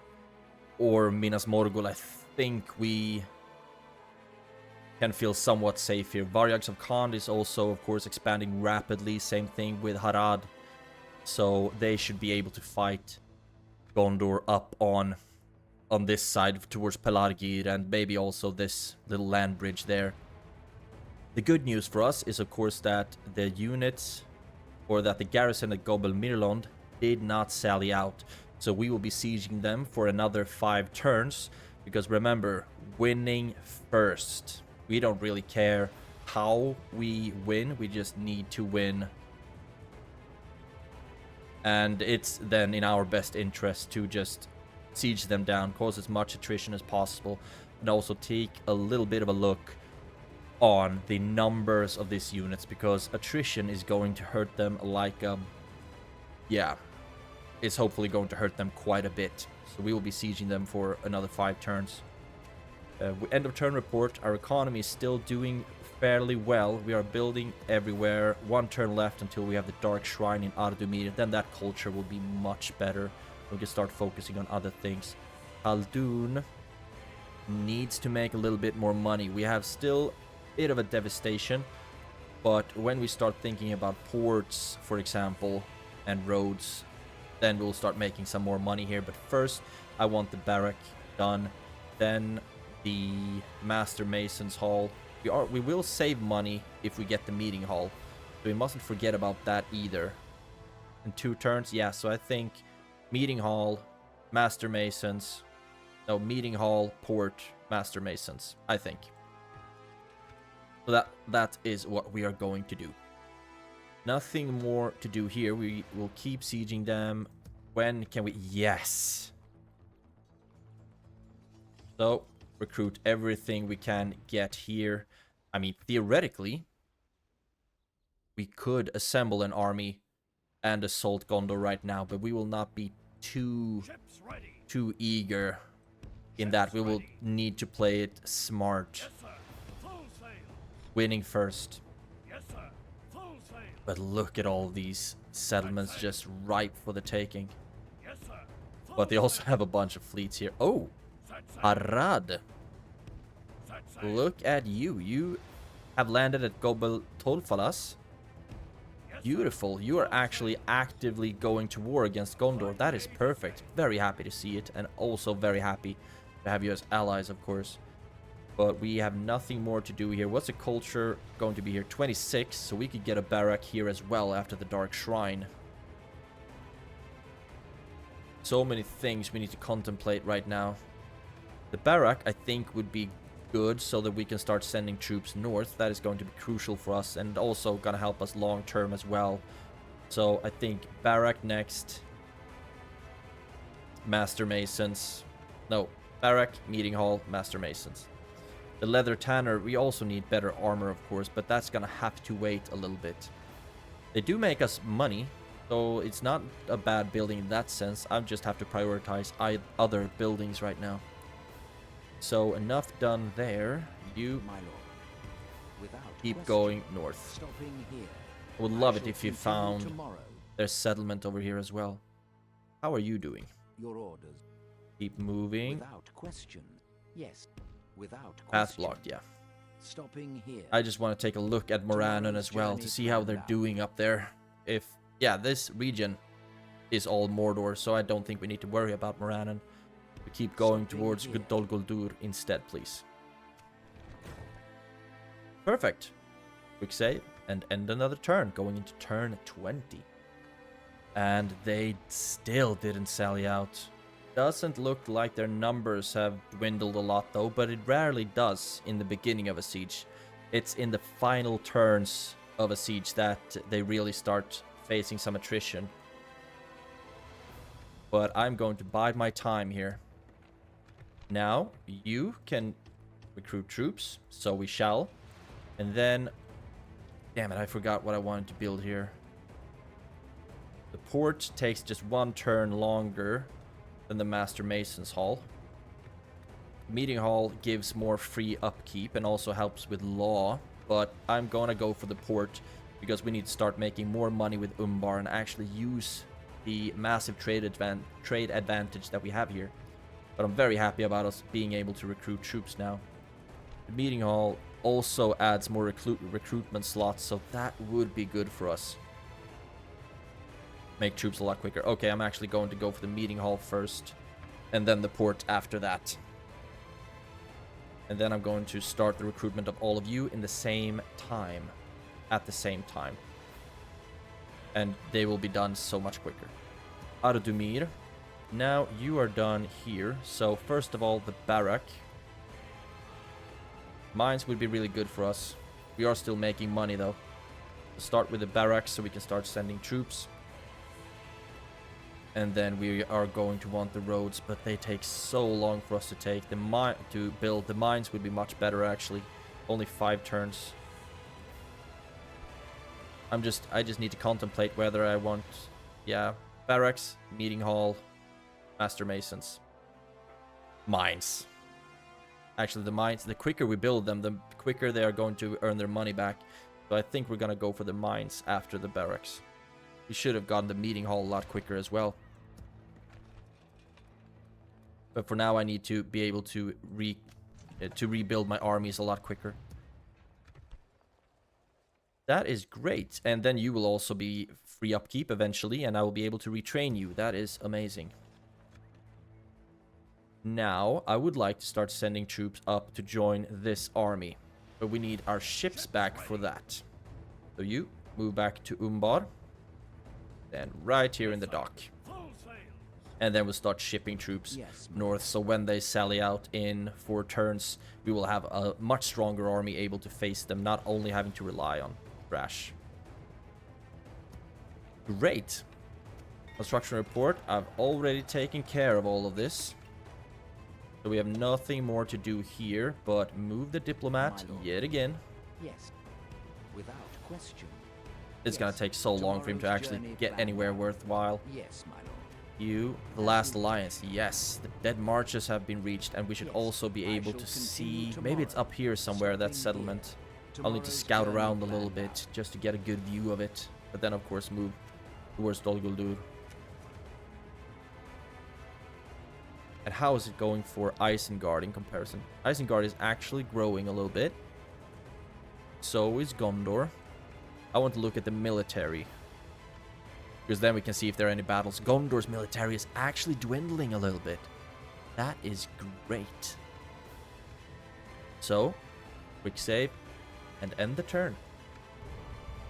or Minas Morgul, I think we can feel somewhat safe here. Varyags of Khand is also, of course, expanding rapidly. Same thing with Harad. So they should be able to fight Gondor up on this side towards Pelargir, and maybe also this little land bridge there. The good news for us is, of course, that the units, or that the garrison at Gobel Mirlond did not sally out. So we will be sieging them for another 5 turns, because remember, winning first. We don't really care how we win, we just need to win. And it's then in our best interest to just siege them down, cause as much attrition as possible, and also take a little bit of a look on the numbers of these units, because attrition is going to hurt them like it's hopefully going to hurt them quite a bit. So we will be sieging them for another 5 turns. End of turn report. Our economy is still doing fairly well. We are building everywhere. 1 turn left until we have the Dark Shrine in Ar-Âdunâim. Then that culture will be much better. We can start focusing on other things. Khaldun needs to make a little bit more money. We have still a bit of a devastation, but when we start thinking about ports, for example, and roads, then we'll start making some more money here. But first, I want the barrack done. Then the Master Mason's Hall. We will save money if we get the meeting hall, so we mustn't forget about that either. In 2 turns, yeah. So I think meeting hall, Master Masons, no, meeting hall, port, Master Masons. I think. So that is what we are going to do. Nothing more to do here. We will keep sieging them. When can we? Yes. So recruit everything we can get here. I mean, theoretically, we could assemble an army and assault Gondor right now, but we will not be too eager in that. We will need to play it smart. Winning first. But look at all these settlements just ripe for the taking. But they also have a bunch of fleets here. Oh, Arad. Look at you. You have landed at Gobel Tolfalas. Beautiful. You are actually actively going to war against Gondor. That is perfect. Very happy to see it. And also very happy to have you as allies, of course. But we have nothing more to do here. What's the culture going to be here? 26. So we could get a barrack here as well after the Dark Shrine. So many things we need to contemplate right now. The barrack, I think, would be good so that we can start sending troops north. That is going to be crucial for us and also going to help us long term as well. So I think barrack next. Master Masons. No, barrack, meeting hall, Master Masons. The leather tanner, we also need better armor, of course, but that's going to have to wait a little bit. They do make us money, so it's not a bad building in that sense. I just have to prioritize other buildings right now. So enough done there. You My lord. Without keep question. going north. Stopping here. I would I love it shall if you continue found tomorrow. there's settlement over here as well. How are you doing? Your orders. Keep moving. Without question. Yes. Without question. Path blocked, yeah. Stopping here. I just want to take a look at Morannon Tomorrow's as well to journey see how they're planned out. doing up there. If, yeah, this region is all Mordor, so I don't think we need to worry about Morannon. We keep going Stopping towards here. Dol Guldur instead, please. Perfect. Quick save and end another turn, going into turn 20. And they still didn't sally out. Doesn't look like their numbers have dwindled a lot though, but it rarely does in the beginning of a siege. It's in the final turns of a siege that they really start facing some attrition. But I'm going to bide my time here. Now, you can recruit troops, so we shall. And then, damn it, I forgot what I wanted to build here. The port takes just one turn longer than the Master Mason's Hall. Meeting Hall gives more free upkeep and also helps with law, but I'm gonna go for the port because we need to start making more money with Umbar and actually use the massive trade advantage that we have here. But I'm very happy about us being able to recruit troops now. The Meeting Hall also adds more recruitment slots, so that would be good for us. Make troops a lot quicker. Okay, I'm actually going to go for the Meeting Hall first, and then the port after that. And then I'm going to start the recruitment of all of you in the same time. At the same time. And they will be done so much quicker. Ar-Âdunâim. Now you are done here. So first of all, the barrack. Mines would be really good for us. We are still making money though. We'll start with the barracks so we can start sending troops. And then we are going to want the roads, but they take so long for us to take. To build the mines would be much better actually. Only 5 turns. I just need to contemplate whether I want, yeah, barracks, meeting hall, master masons, mines. Actually, the mines, the quicker we build them, the quicker they are going to earn their money back. So I think we're gonna go for the mines after the barracks. We should have gotten the meeting hall a lot quicker as well. But for now, I need to be able to rebuild my armies a lot quicker. That is great. And then you will also be free upkeep eventually, and I will be able to retrain you. That is amazing. Now, I would like to start sending troops up to join this army. But we need our ships back for that. So you move back to Umbar. Then right here in the dock. And then we'll start shipping troops north. So when they sally out in 4 turns, we will have a much stronger army able to face them, not only having to rely on Thrash. Great. Construction report. I've already taken care of all of this. So we have nothing more to do here, but move the diplomat yet again. Yes. Without question. It's gonna take so long for him to actually get anywhere worthwhile. Yes, my lord. You, the last alliance. Yes, the dead marches have been reached, and we should also be able to see. Maybe it's up here somewhere, that settlement. I'll need to scout around a little bit just to get a good view of it. But then, of course, move towards Dol Guldur. And how is it going for Isengard in comparison? Isengard is actually growing a little bit. So is Gondor. I want to look at the military. Because then we can see if there are any battles. Gondor's military is actually dwindling a little bit. That is great. So, quick save and end the turn.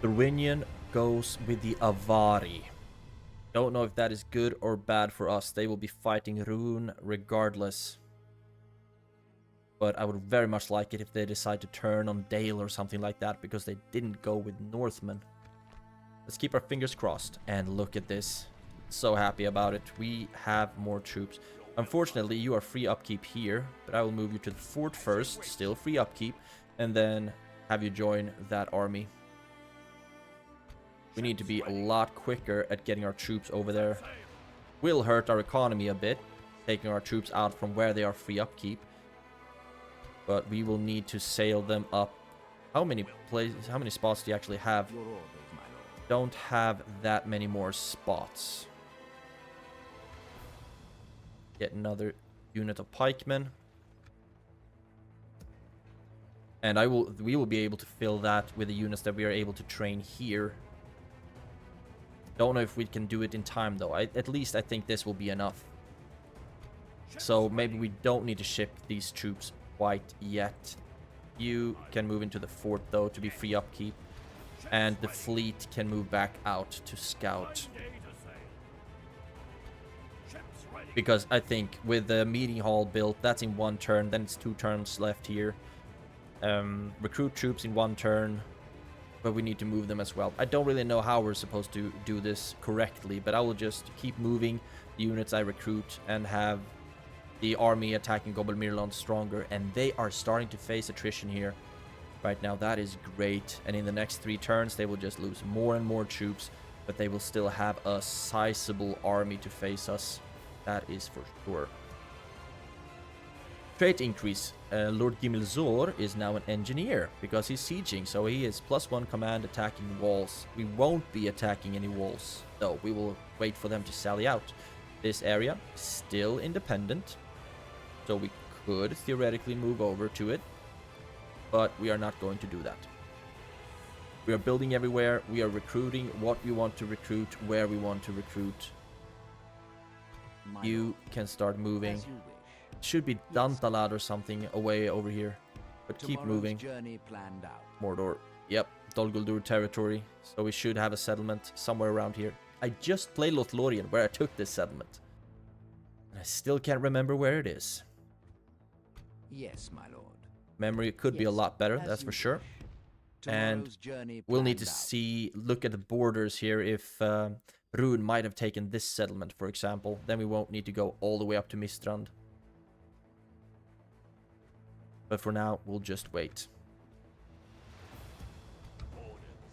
The Rwinian goes with the Avari. Don't know if that is good or bad for us. They will be fighting Rune regardless. But I would very much like it if they decide to turn on Dale or something like that, because they didn't go with Northmen. Let's keep our fingers crossed. And look at this. So happy about it. We have more troops. Unfortunately, you are free upkeep here, but I will move you to the fort first. Still free upkeep. And then have you join that army. We need to be a lot quicker at getting our troops over there. Will hurt our economy a bit, taking our troops out from where they are free upkeep. But we will need to sail them up. How many places? How many spots do you actually have? Your orders, my lord. don't have that many more spots. Get another unit of pikemen. And we will be able to fill that with the units that we are able to train here. Don't know if we can do it in time though. At least I think this will be enough. So maybe we don't need to ship these troops quite yet. You can move into the fort though to be free upkeep. And the fleet can move back out to scout. Because I think with the meeting hall built, that's in 1 turn. Then it's 2 turns left here. Recruit troops in 1 turn. But we need to move them as well. I don't really know how we're supposed to do this correctly. But I will just keep moving the units I recruit and have the army attacking Mirland stronger. And they are starting to face attrition here right now. That is great. And in the next 3 turns, they will just lose more and more troops. But they will still have a sizable army to face us. That is for sure. Trait increase. Lord Gimilzor is now an engineer because he's sieging. So he is +1 command attacking walls. We won't be attacking any walls though. We will wait for them to sally out. This area is still independent. So we could theoretically move over to it. But we are not going to do that. We are building everywhere. We are recruiting what we want to recruit, where we want to recruit. You can start moving. Should be Dantalad or something away over here. But keep moving. Mordor. Yep. Dol Guldur territory. So we should have a settlement somewhere around here. I just played Lothlorien where I took this settlement. And I still can't remember where it is. Yes, my lord. Memory could be a lot better, that's for sure. And we'll need to look at the borders here if Rune might have taken this settlement, for example. Then we won't need to go all the way up to Mistrand. But for now, we'll just wait.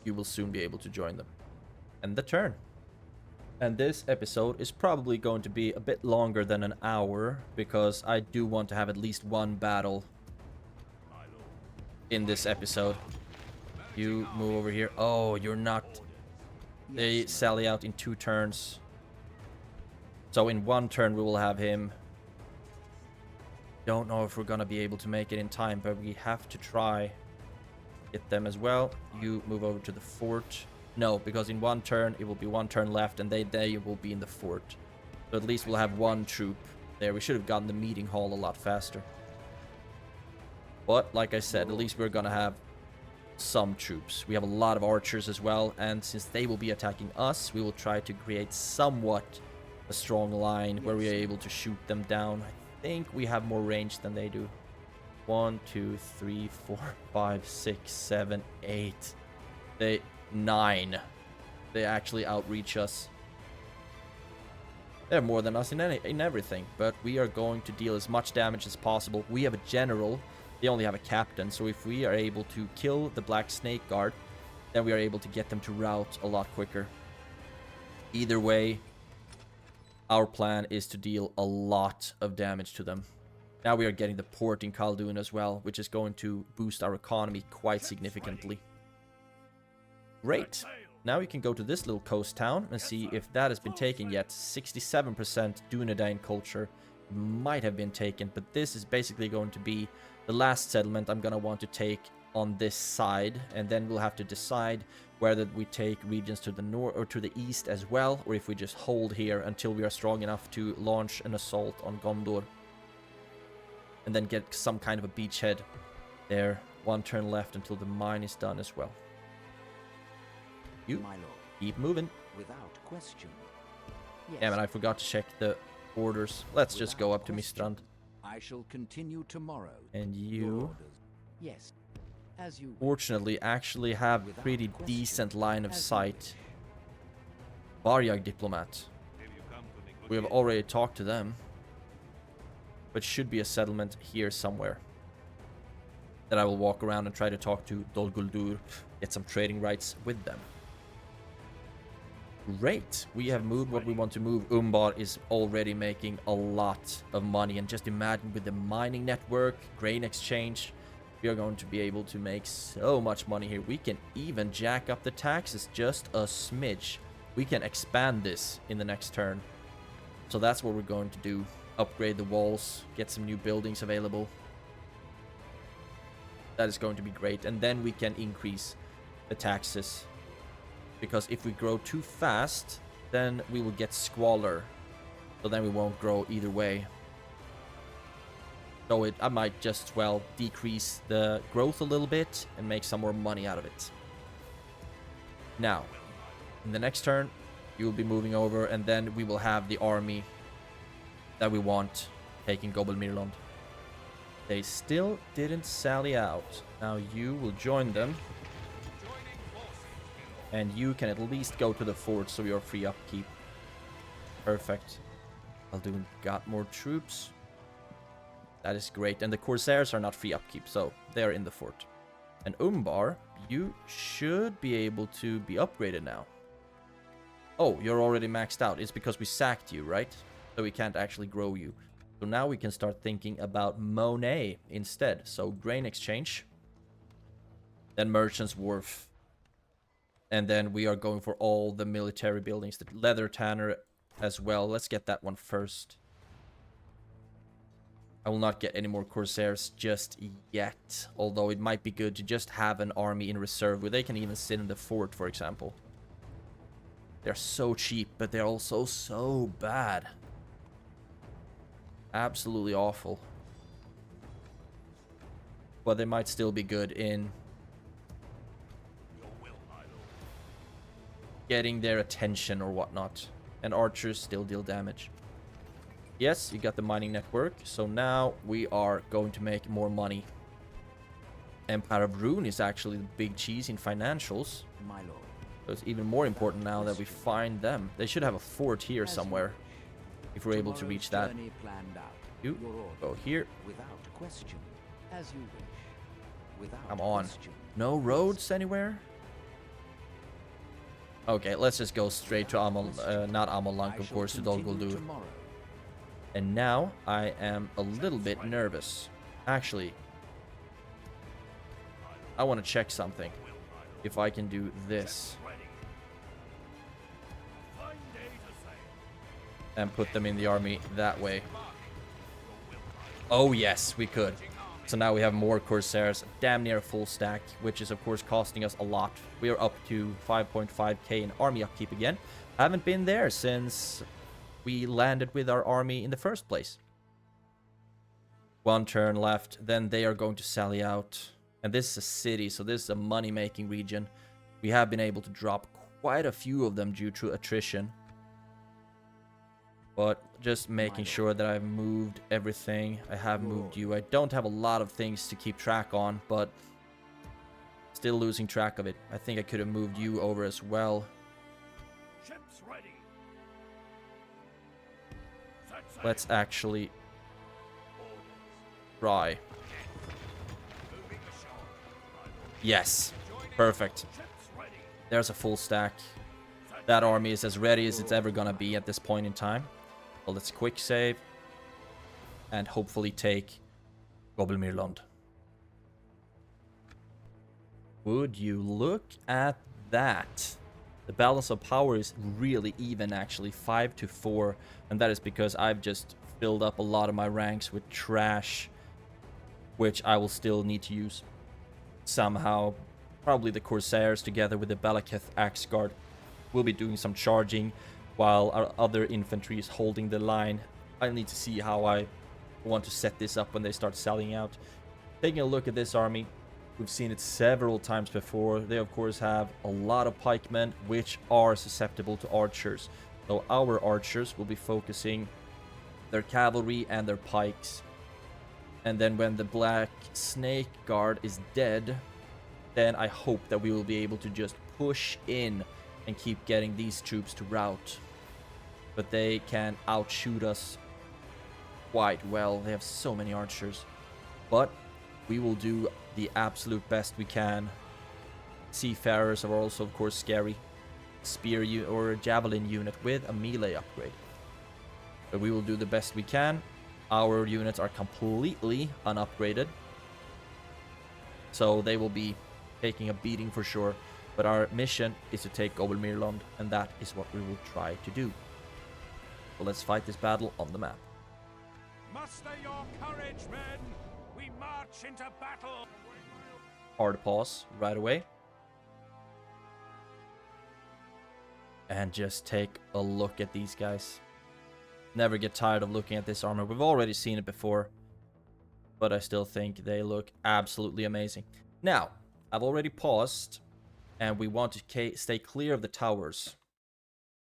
You will soon be able to join them. And the turn. And this episode is probably going to be a bit longer than an hour, because I do want to have at least 1 battle in this episode. You move over here. Oh, you're not... They sally out in 2 turns. So in 1 turn we will have him. Don't know if we're gonna be able to make it in time, but we have to try. Get them as well. You move over to the fort. No, because in 1 turn it will be 1 turn left and they will be in the fort. So at least we'll have 1 troop there. We should have gotten the meeting hall a lot faster. But like I said, at least we're gonna have some troops. We have a lot of archers as well, and since they will be attacking us, we will try to create somewhat a strong line where we are able to shoot them down. I think we have more range than they do. 1, 2, 3, 4, 5, 6, 7, 8. 9. They actually outreach us. They're more than us in everything, but we are going to deal as much damage as possible. We have a general. They only have a captain, so if we are able to kill the Black Snake Guard, then we are able to get them to rout a lot quicker. Either way, our plan is to deal a lot of damage to them. Now we are getting the port in Khaldun as well, which is going to boost our economy quite significantly. Great. Now we can go to this little coast town and see if that has been taken yet. 67% Dunedain culture might have been taken, but this is basically going to be the last settlement I'm gonna want to take on this side, and then we'll have to decide whether we take regions to the north or to the east as well, or if we just hold here until we are strong enough to launch an assault on Gondor. And then get some kind of a beachhead there. 1 turn left until the mine is done as well. You My lord. keep moving. Without question. Yes. Damn it, I forgot to check the orders. Let's just go up to Mistrand. I shall continue tomorrow. And Your you, orders. Yes. As you fortunately, actually have Without pretty question. decent line of As you sight. Varyag diplomat. We have already talked to them. But should be a settlement here somewhere. That I will walk around and try to talk to Dol Guldur, get some trading rights with them. Great, we have moved what we want to move. Umbar is already making a lot of money, and just imagine with the mining network, grain exchange, We are going to be able to make so much money here. We can even jack up the taxes just a smidge. We can expand this in the next turn. So that's what we're going to do. Upgrade the walls, get some new buildings available. That is going to be great. And then we can increase the taxes. Because if we grow too fast, then we will get squalor. So then we won't grow either way. So I might just, well, decrease the growth a little bit and make some more money out of it. Now, in the next turn, you will be moving over, and then we will have the army that we want taking Mirland. They still didn't sally out. Now you will join them. And you can at least go to the fort, so you're free upkeep. Perfect. Al-Dun got more troops. That is great. And the Corsairs are not free upkeep, so they are in the fort. And Umbar, you should be able to be upgraded now. Oh, you're already maxed out. It's because we sacked you, right? So we can't actually grow you. So now we can start thinking about Monet instead. So grain exchange. Then Merchant's Wharf. And then we are going for all the military buildings. The leather tanner as well. Let's get that one first. I will not get any more Corsairs just yet. Although it might be good to just have an army in reserve where they can even sit in the fort, for example. They're so cheap, but they're also so bad. Absolutely awful. But they might still be good in getting their attention or whatnot. And archers still deal damage. Yes, you got the mining network. So now we are going to make more money. Empire of Rune is actually the big cheese in financials. My lord. So it's even more important now that we find them. They should have a fort here somewhere. If we're able to reach that. You go here. Without question. As you wish. Without Come on. question. No roads anywhere? Okay, let's just go straight to not Amolank, of course, to Dol Guldur. And now I am a little bit nervous. Actually, I want to check something. If I can do this. And put them in the army that way. Oh yes, we could. So now we have more Corsairs, damn near a full stack, which is of course costing us a lot. We are up to 5.5k in army upkeep again. Haven't been there since we landed with our army in the first place. One turn left, then they are going to sally out. And this is a city, so this is a money-making region. We have been able to drop quite a few of them due to attrition. But just making sure that I've moved everything. I have moved you. I don't have a lot of things to keep track on, but still losing track of it. I think I could have moved you over as well. Ships ready. Let's actually try. Yes, perfect. There's a full stack. That army is as ready as it's ever gonna be at this point in time. Well, let's quick save and hopefully take Mirland. Would you look at that? The balance of power is really even, actually, 5-4, and that is because I've just filled up a lot of my ranks with trash, which I will still need to use somehow. Probably the Corsairs together with the Balaketh Axe Guard will be doing some charging while our other infantry is holding the line. I need to see how I want to set this up when they start selling out. Taking a look at this army, we've seen it several times before. They of course have a lot of pikemen which are susceptible to archers. So our archers will be focusing their cavalry and their pikes. And then when the Black Snake Guard is dead, then I hope that we will be able to just push in and keep getting these troops to rout. But they can outshoot us quite well. They have so many archers. But we will do the absolute best we can. Seafarers are also, of course, scary. Spear or javelin unit with a melee upgrade. But we will do the best we can. Our units are completely unupgraded. So they will be taking a beating for sure. But our mission is to take Mirland, and that is what we will try to do. So let's fight this battle on the map. Muster your courage, men! We march into battle! Hard pause right away. And just take a look at these guys. Never get tired of looking at this armor. We've already seen it before, but I still think they look absolutely amazing. Now, I've already paused, and we want to stay clear of the towers.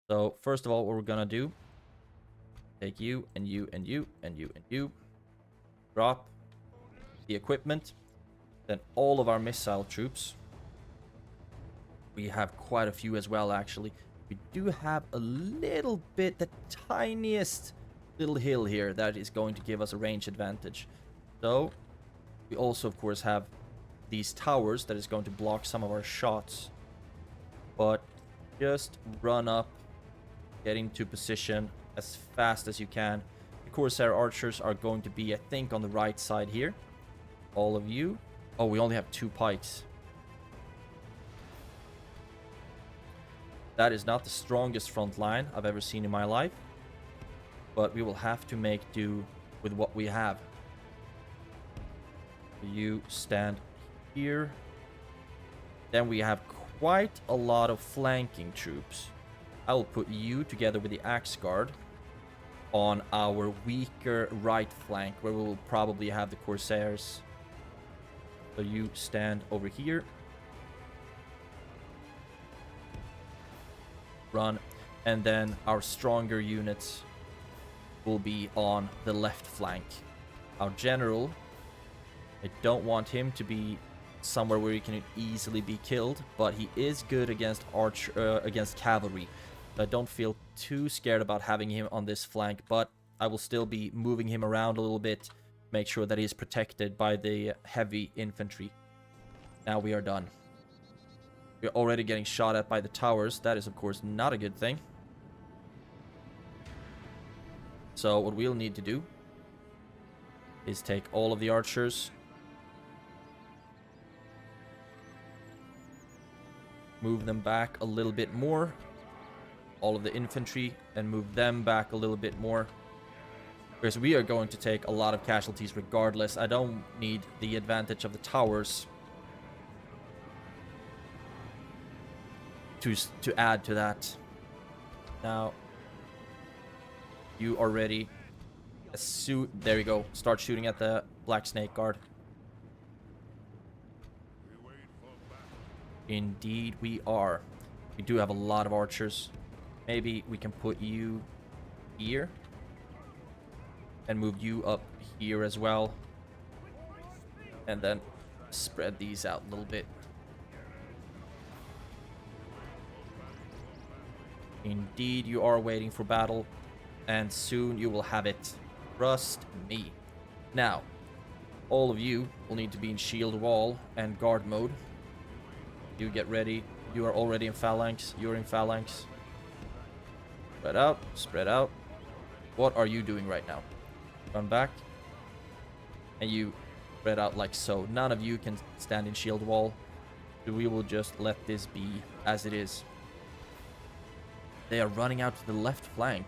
So, first of all, what we're gonna do, take you, and you, and you, and you, and you. Drop the equipment. Then all of our missile troops. We have quite a few as well, actually. We do have a little bit, the tiniest little hill here that is going to give us a range advantage. So, we also, of course, have these towers that is going to block some of our shots. But just run up, get into position as fast as you can. The Corsair archers are going to be, I think, on the right side here. All of you. Oh, we only have 2 pikes. That is not the strongest front line I've ever seen in my life. But we will have to make do with what we have. You stand here. Then we have quite a lot of flanking troops. I will put you together with the Axe Guard on our weaker right flank, where we will probably have the Corsairs. So you stand over here. Run. And then our stronger units will be on the left flank. Our general, I don't want him to be somewhere where he can easily be killed, but he is good against against cavalry. I don't feel too scared about having him on this flank, but I will still be moving him around a little bit, make sure that he is protected by the heavy infantry. Now we are done. We're already getting shot at by the towers. That is, of course, not a good thing. So what we'll need to do is take all of the archers, move them back a little bit more, all of the infantry, and move them back a little bit more, because we are going to take a lot of casualties regardless. I don't need the advantage of the towers to add to that. Now, you are ready. There you go. Start shooting at the Black Snake Guard. Indeed we are. We do have a lot of archers. Maybe we can put you here and move you up here as well, and then spread these out a little bit. Indeed you are waiting for battle, and soon you will have it. Trust me. Now, all of you will need to be in shield wall and guard mode. You get ready. You are already in phalanx. You're in phalanx. Spread out. Spread out. What are you doing right now? Run back. And you spread out like so. None of you can stand in shield wall. So we will just let this be as it is. They are running out to the left flank.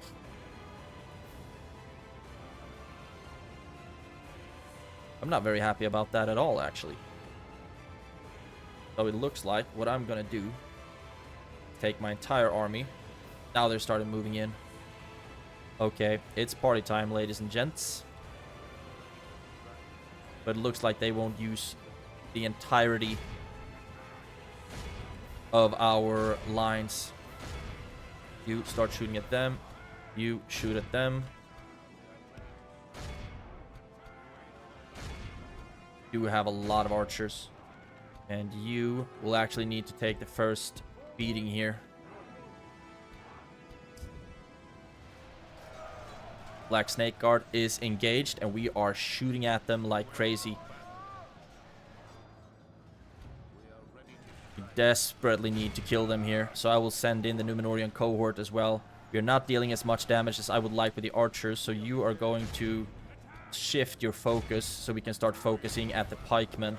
I'm not very happy about that at all, actually. So it looks like what I'm gonna do, take my entire army. Now they're starting moving in. Okay, it's party time, ladies and gents. But it looks like they won't use the entirety of our lines. You start shooting at them. You shoot at them. You have a lot of archers. And you will actually need to take the first beating here. Black Snake Guard is engaged, and we are shooting at them like crazy. We desperately need to kill them here, so I will send in the Númenórean cohort as well. You're not dealing as much damage as I would like with the archers, so you are going to shift your focus so we can start focusing at the pikemen.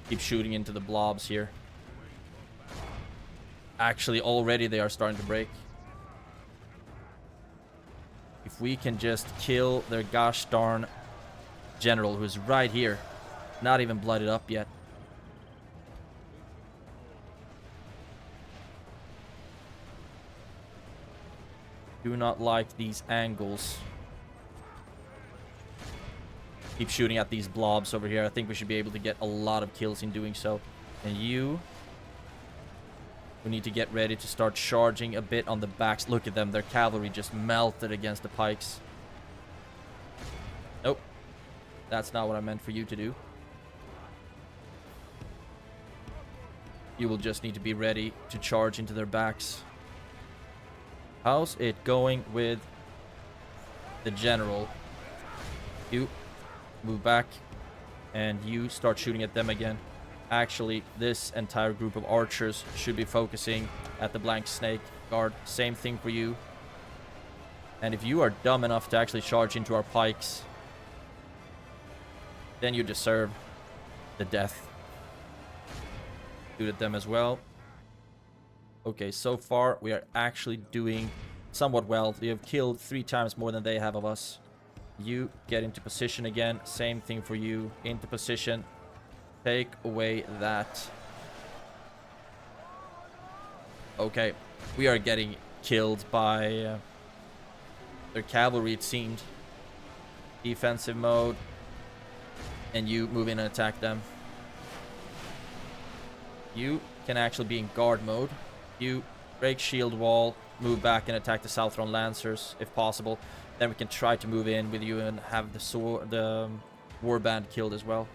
Keep shooting into the blobs here. Actually, already they are starting to break. If we can just kill their gosh darn general, who's right here. Not even blooded up yet. Do not like these angles. Keep shooting at these blobs over here. I think we should be able to get a lot of kills in doing so. And you... we need to get ready to start charging a bit on the backs. Look at them. Their cavalry just melted against the pikes. Nope. That's not what I meant for you to do. You will just need to be ready to charge into their backs. How's it going with the general? You move back and you start shooting at them again. Actually, this entire group of archers should be focusing at the blank snake guard. Same thing for you. And if you are dumb enough to actually charge into our pikes, then you deserve the death. Shoot at them as well. Okay, so far we are actually doing somewhat well. We have killed 3 times more than they have of us. You get into position again. Same thing for you. Into position. Take away that. Okay, we are getting killed by their cavalry, it seemed. Defensive mode. And you move in and attack them. You can actually be in guard mode. You break shield wall, move back and attack the Sauron Lancers if possible. Then we can try to move in with you and have the sword, the warband killed as well.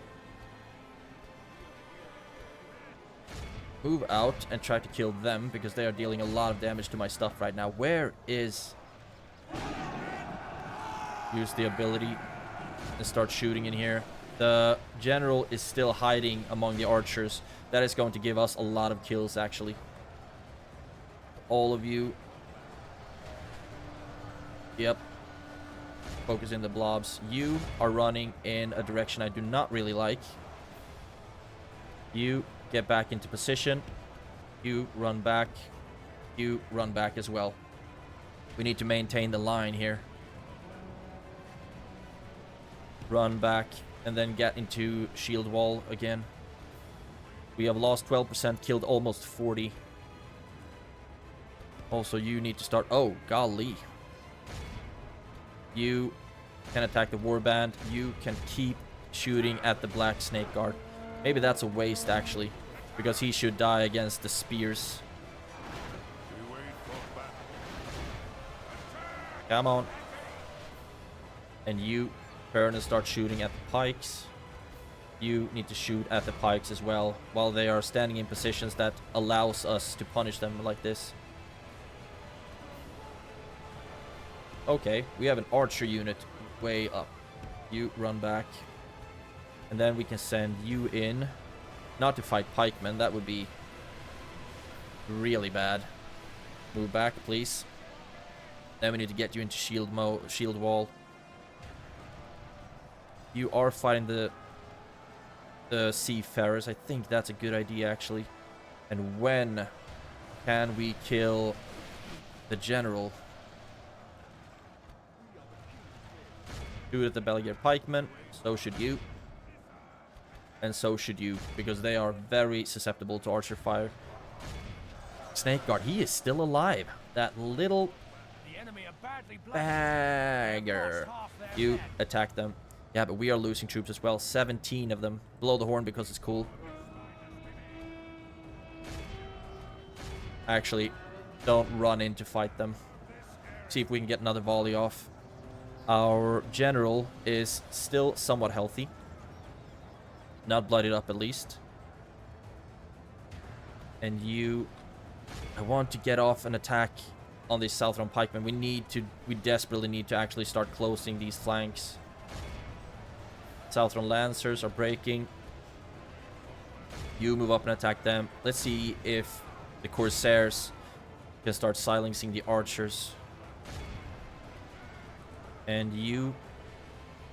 Move out and try to kill them because they are dealing a lot of damage to my stuff right now. Where is... use the ability and start shooting in here. The general is still hiding among the archers. That is going to give us a lot of kills actually. All of you. Yep. Focus in the blobs. You are running in a direction I do not really like. You get back into position. You run back. You run back as well. We need to maintain the line here. Run back and then get into shield wall again. We have lost 12%, killed almost 40. Also, you need to start... oh, golly. You can attack the warband. You can keep shooting at the black snake guard. Maybe that's a waste, actually. Because he should die against the spears. Come on. And you turn and start shooting at the pikes. You need to shoot at the pikes as well. While they are standing in positions that allows us to punish them like this. Okay, we have an archer unit way up. You run back. And then we can send you in. Not to fight pikemen, that would be really bad. Move back, please. Then we need to get you into shield wall. You are fighting the seafarers. I think that's a good idea, actually. And when can we kill the general? Shoot at the Belgian pikemen. So should you. And so should you, because they are very susceptible to archer fire. Snake guard, he is still alive. That little bagger. You attack them. Yeah, but we are losing troops as well. 17 of them. Blow the horn because it's cool. Actually, don't run in to fight them. See if we can get another volley off. Our general is still somewhat healthy. Not blooded up, at least. And you... I want to get off an attack on these Sauron pikemen. We desperately need to actually start closing these flanks. Sauron Lancers are breaking. You move up and attack them. Let's see if the Corsairs can start silencing the archers. And you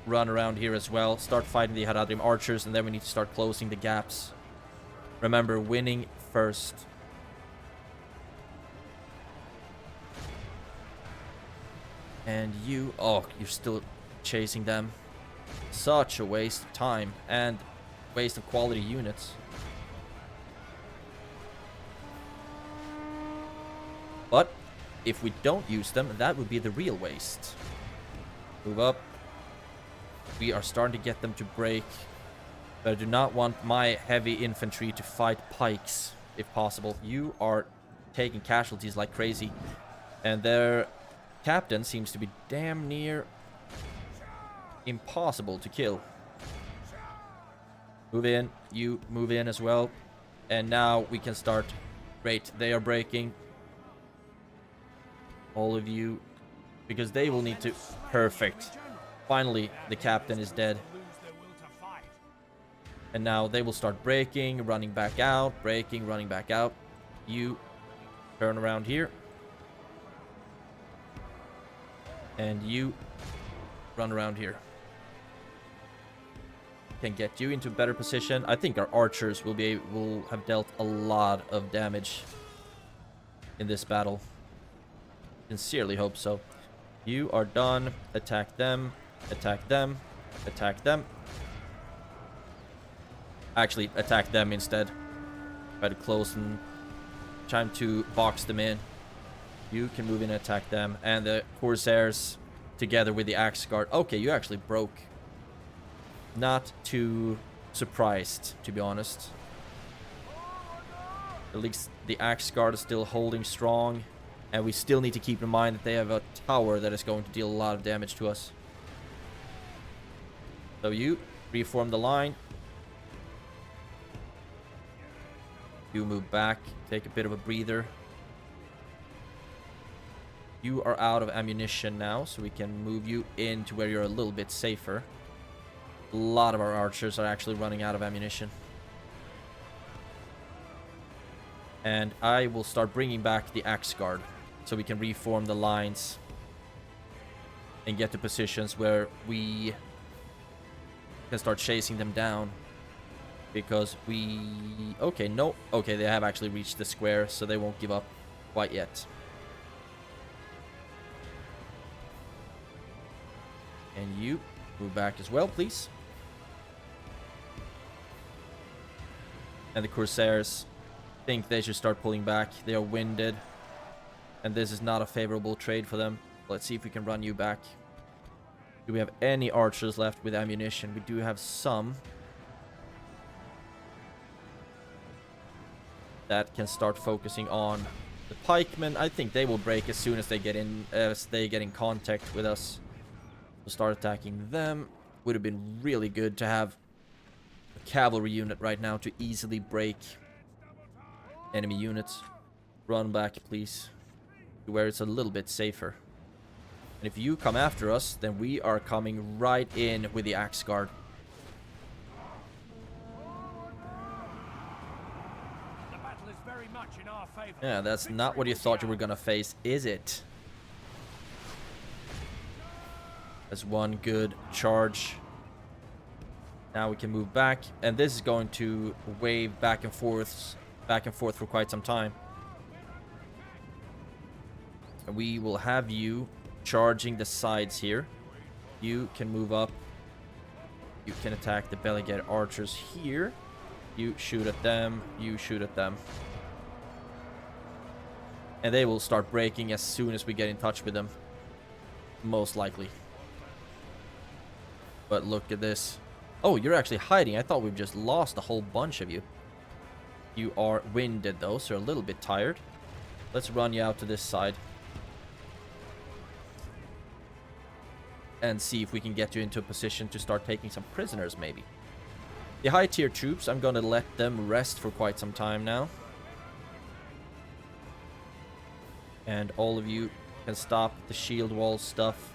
run around here as well. Start fighting the Ar-Âdunâim archers, and then we need to start closing the gaps. Remember, winning first. And you... Oh, you're still chasing them. Such a waste of time and waste of quality units. But if we don't use them, that would be the real waste. Move up. We are starting to get them to break. But I do not want my heavy infantry to fight pikes, if possible. You are taking casualties like crazy. And their captain seems to be damn near impossible to kill. Move in. You move in as well. And now we can start. Great. They are breaking. All of you. Because they will need to... Perfect. Finally, the captain is dead. And now they will start breaking, running back out, breaking, running back out. You turn around here. And you run around here. Can get you into a better position. I think our archers will have dealt a lot of damage in this battle. Sincerely hope so. You are done. Attack them. Attack them. Attack them. Actually, attack them instead. Try to close and trying to box them in. You can move in and attack them. And the corsairs together with the axe guard. Okay, you actually broke. Not too surprised, to be honest. At least the axe guard is still holding strong. And we still need to keep in mind that they have a tower that is going to deal a lot of damage to us. So you reform the line. You move back, take a bit of a breather. You are out of ammunition now, so we can move you into where you're a little bit safer. A lot of our archers are actually running out of ammunition. And I will start bringing back the axe guard, so we can reform the lines and get to positions where we can start chasing them down. Because we... Okay, no. Okay, they have actually reached the square, so they won't give up quite yet. And you move back as well, please. And the corsairs think they should start pulling back. They are winded. And this is not a favorable trade for them. Let's see if we can run you back. Do we have any archers left with ammunition? We do have some. That can start focusing on the pikemen. I think they will break as soon as they get in contact with us. We'll start attacking them. Would have been really good to have a cavalry unit right now to easily break enemy units. Run back, please, to where it's a little bit safer. And if you come after us, then we are coming right in with the axe guard. Yeah, that's not what you thought you were gonna face, is it? That's one good charge. Now we can move back, and this is going to wave back and forth for quite some time. And we will have you charging the sides here. You can move up. You can attack the belly gate archers here. You shoot at them. You shoot at them. And they will start breaking as soon as we get in touch with them. Most likely. But look at this. Oh, you're actually hiding. I thought we've just lost a whole bunch of you. You are winded though, so you're a little bit tired. Let's run you out to this side. And see if we can get you into a position to start taking some prisoners, maybe. The high tier troops, I'm gonna let them rest for quite some time now. And all of you can stop the shield wall stuff.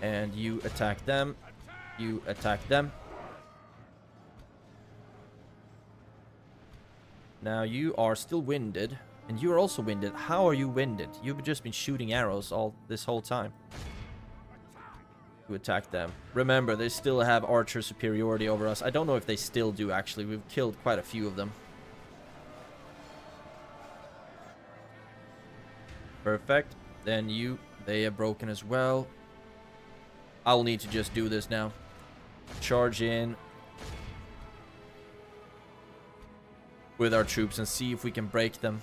And you attack them. You attack them. Now you are still winded. And you are also winded. How are you winded? You've just been shooting arrows all this whole time. to attack them. Remember, they still have archer superiority over us. I don't know if they still do, actually. We've killed quite a few of them. Perfect. Then they are broken as well. I'll need to just do this now. Charge in with our troops and see if we can break them.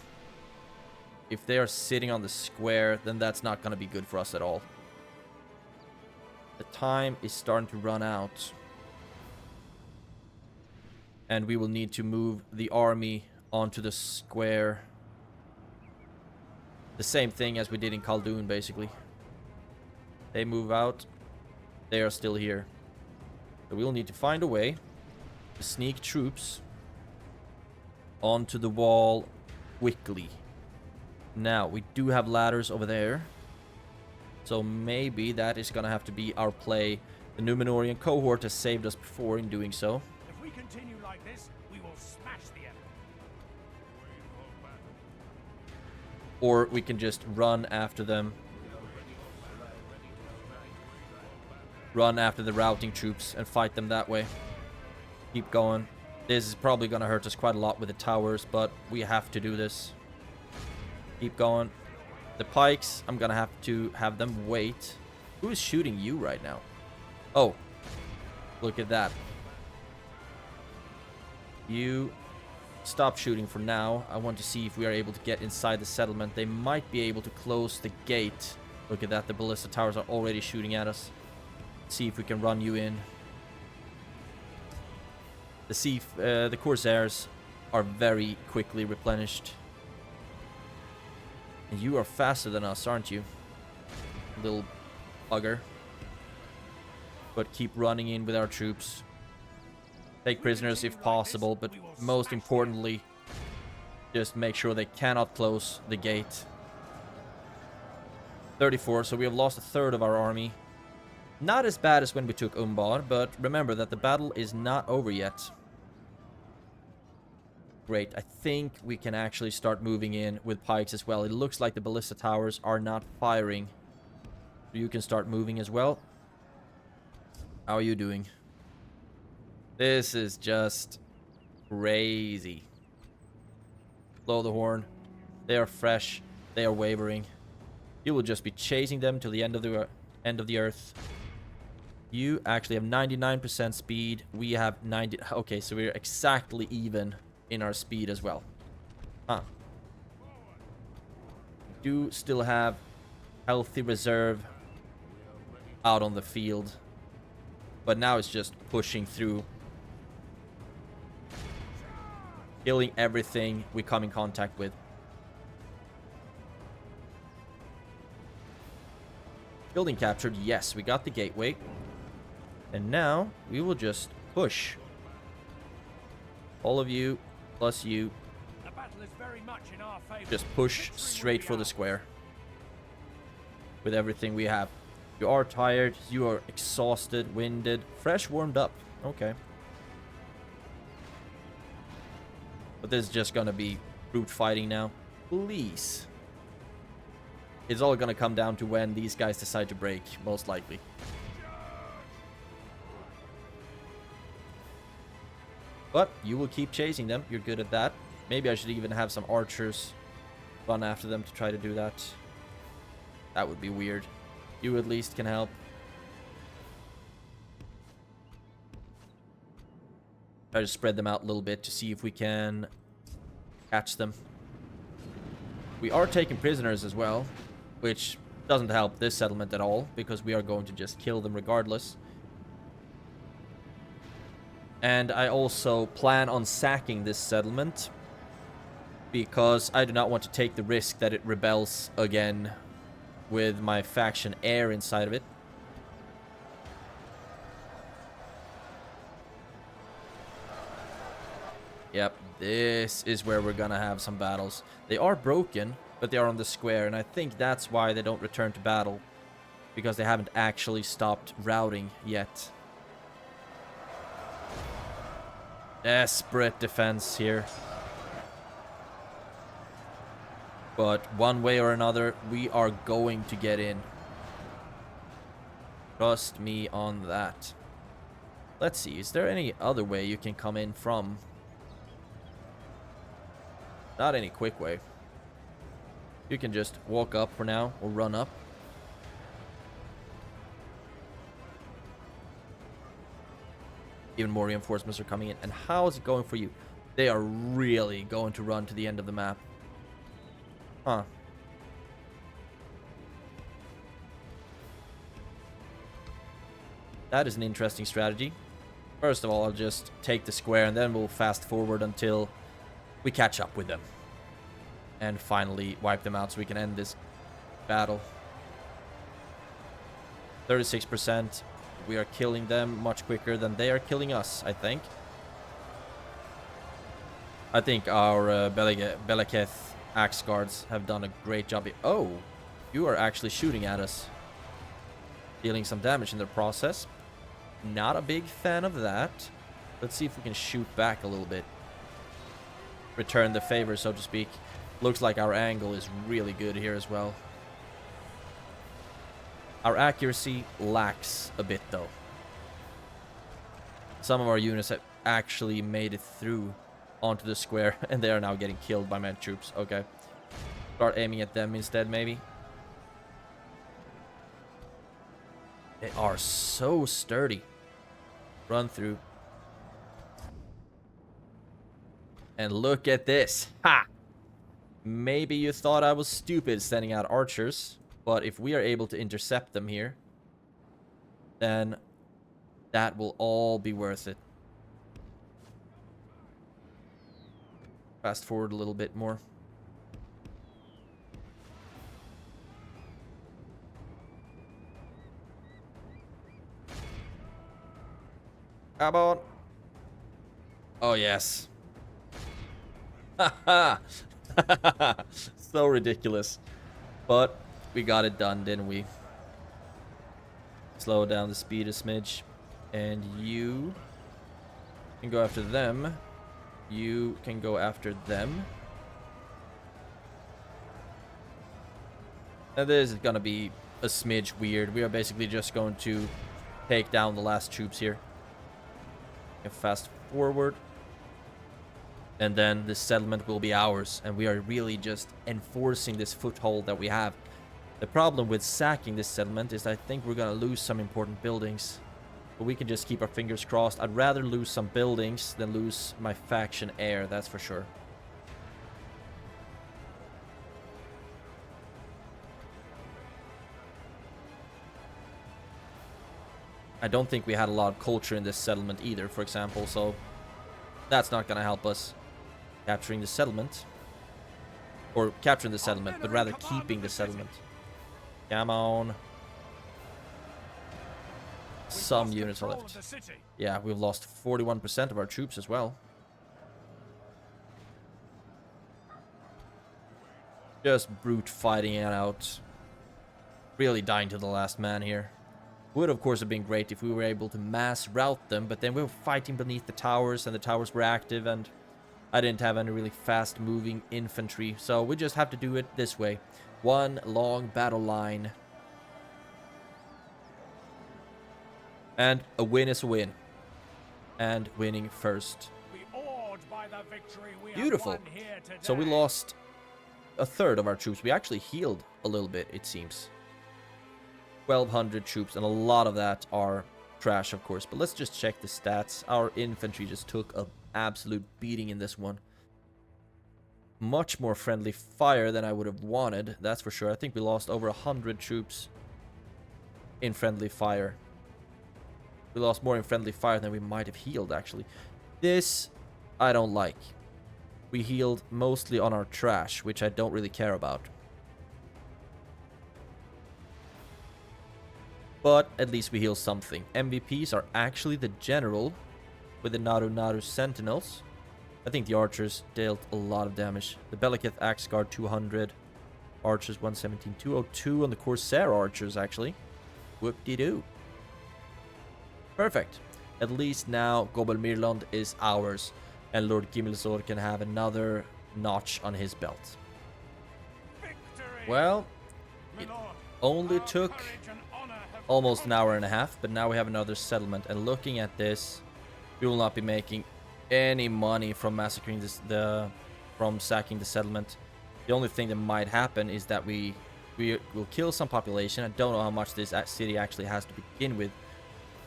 If they are sitting on the square, then that's not going to be good for us at all. The time is starting to run out. And we will need to move the army onto the square. The same thing as we did in Khaldun, basically. They move out. They are still here. So we'll need to find a way to sneak troops onto the wall quickly. Now, we do have ladders over there. So maybe that is going to have to be our play. The Númenórean cohort has saved us before in doing so. If we continue like this, we will smash the enemy. Or we can just run after them. Run after the routing troops and fight them that way. Keep going. This is probably going to hurt us quite a lot with the towers, but we have to do this. Keep going. The pikes, I'm going to have them wait. Who is shooting you right now? Oh, look at that. You stop shooting for now. I want to see if we are able to get inside the settlement. They might be able to close the gate. Look at that. The ballista towers are already shooting at us. See if we can run you in. The corsairs are very quickly replenished. And you are faster than us, aren't you? Little bugger. But keep running in with our troops. Take prisoners if possible, but most importantly, just make sure they cannot close the gate. 34, so we have lost a third of our army. Not as bad as when we took Umbar, but remember that the battle is not over yet. Great, I think we can actually start moving in with pikes as well. It looks like the ballista towers are not firing. You can start moving as well. How are you doing? This is just crazy. Blow the horn. They are fresh. They are wavering. You will just be chasing them till the end of the earth. You actually have 99% speed. We have 90. Okay, so we're exactly even in our speed as well. Huh. We do still have healthy reserve out on the field. But now it's just pushing through. Killing everything we come in contact with. Building captured. Yes, we got the gateway. And now we will just push. All of you, plus you. The battle is very much in our favor. Just push straight for the square. With everything we have. You are tired. You are exhausted, winded, fresh, warmed up. Okay. But this is just gonna be brute fighting now. Please. It's all gonna come down to when these guys decide to break, most likely. But you will keep chasing them. You're good at that. Maybe I should even have some archers run after them to try to do that. That would be weird. You at least can help. Try to spread them out a little bit to see if we can catch them. We are taking prisoners as well, which doesn't help this settlement at all, because we are going to just kill them regardless. And I also plan on sacking this settlement, because I do not want to take the risk that it rebels again with my faction heir inside of it. Yep, this is where we're gonna have some battles. They are broken, but they are on the square, and I think that's why they don't return to battle, because they haven't actually stopped routing yet. Desperate defense here. But one way or another, we are going to get in. Trust me on that. Let's see, is there any other way you can come in from? Not any quick way. You can just walk up for now, or run up. Even more reinforcements are coming in. And how is it going for you? They are really going to run to the end of the map. Huh. That is an interesting strategy. First of all, I'll just take the square and then we'll fast forward until we catch up with them. And finally wipe them out so we can end this battle. 36%. We are killing them much quicker than they are killing us, I think. I think our Belaketh axe guards have done a great job. Oh, you are actually shooting at us. Dealing some damage in the process. Not a big fan of that. Let's see if we can shoot back a little bit. Return the favor, so to speak. Looks like our angle is really good here as well. Our accuracy lacks a bit though. Some of our units have actually made it through onto the square and they are now getting killed by my troops. Okay. Start aiming at them instead maybe. They are so sturdy. Run through. And look at this. Ha! Maybe you thought I was stupid sending out archers. But if we are able to intercept them here, then that will all be worth it. Fast forward a little bit more. Come on. Oh, yes. Haha. So ridiculous. But we got it done, didn't we? Slow down the speed a smidge. And you can go after them. You can go after them. And this is gonna be a smidge weird. We are basically just going to take down the last troops here. And fast forward. And then this settlement will be ours. And we are really just enforcing this foothold that we have. The problem with sacking this settlement is I think we're gonna lose some important buildings. But we can just keep our fingers crossed. I'd rather lose some buildings than lose my faction heir, that's for sure. I don't think we had a lot of culture in this settlement either, for example, so that's not gonna help us capturing the settlement. Or capturing the settlement, but rather keeping the settlement. Come on. Some units are left. Yeah, we've lost 41% of our troops as well. Just brute fighting it out. Really dying to the last man here. Would of course have been great if we were able to mass rout them, but then we were fighting beneath the towers and the towers were active and I didn't have any really fast moving infantry. So we just have to do it this way. One long battle line. And a win is a win. And winning first. Beautiful. So we lost a third of our troops. We actually healed a little bit, it seems. 1,200 troops, and a lot of that are trash, of course. But let's just check the stats. Our infantry just took an absolute beating in this one. Much more friendly fire than I would have wanted, that's for sure. I think we lost over 100 troops in friendly fire. We lost more in friendly fire than we might have healed, actually. This, I don't like. We healed mostly on our trash, which I don't really care about. But at least we heal something. MVPs are actually the general with the Naru Sentinels. I think the archers dealt a lot of damage. The Belaketh Axe Guard 200. Archers 117, 202 on the Corsair archers, actually. Whoop-de-doo. Perfect. At least now Gobelmirland is ours. And Lord Gimilsor can have another notch on his belt. Victory! Well, it only took almost an hour and a half, but now we have another settlement. And looking at this, we will not be making any money from massacring from sacking the settlement. The only thing that might happen is that we will kill some population. I don't know how much this city actually has to begin with.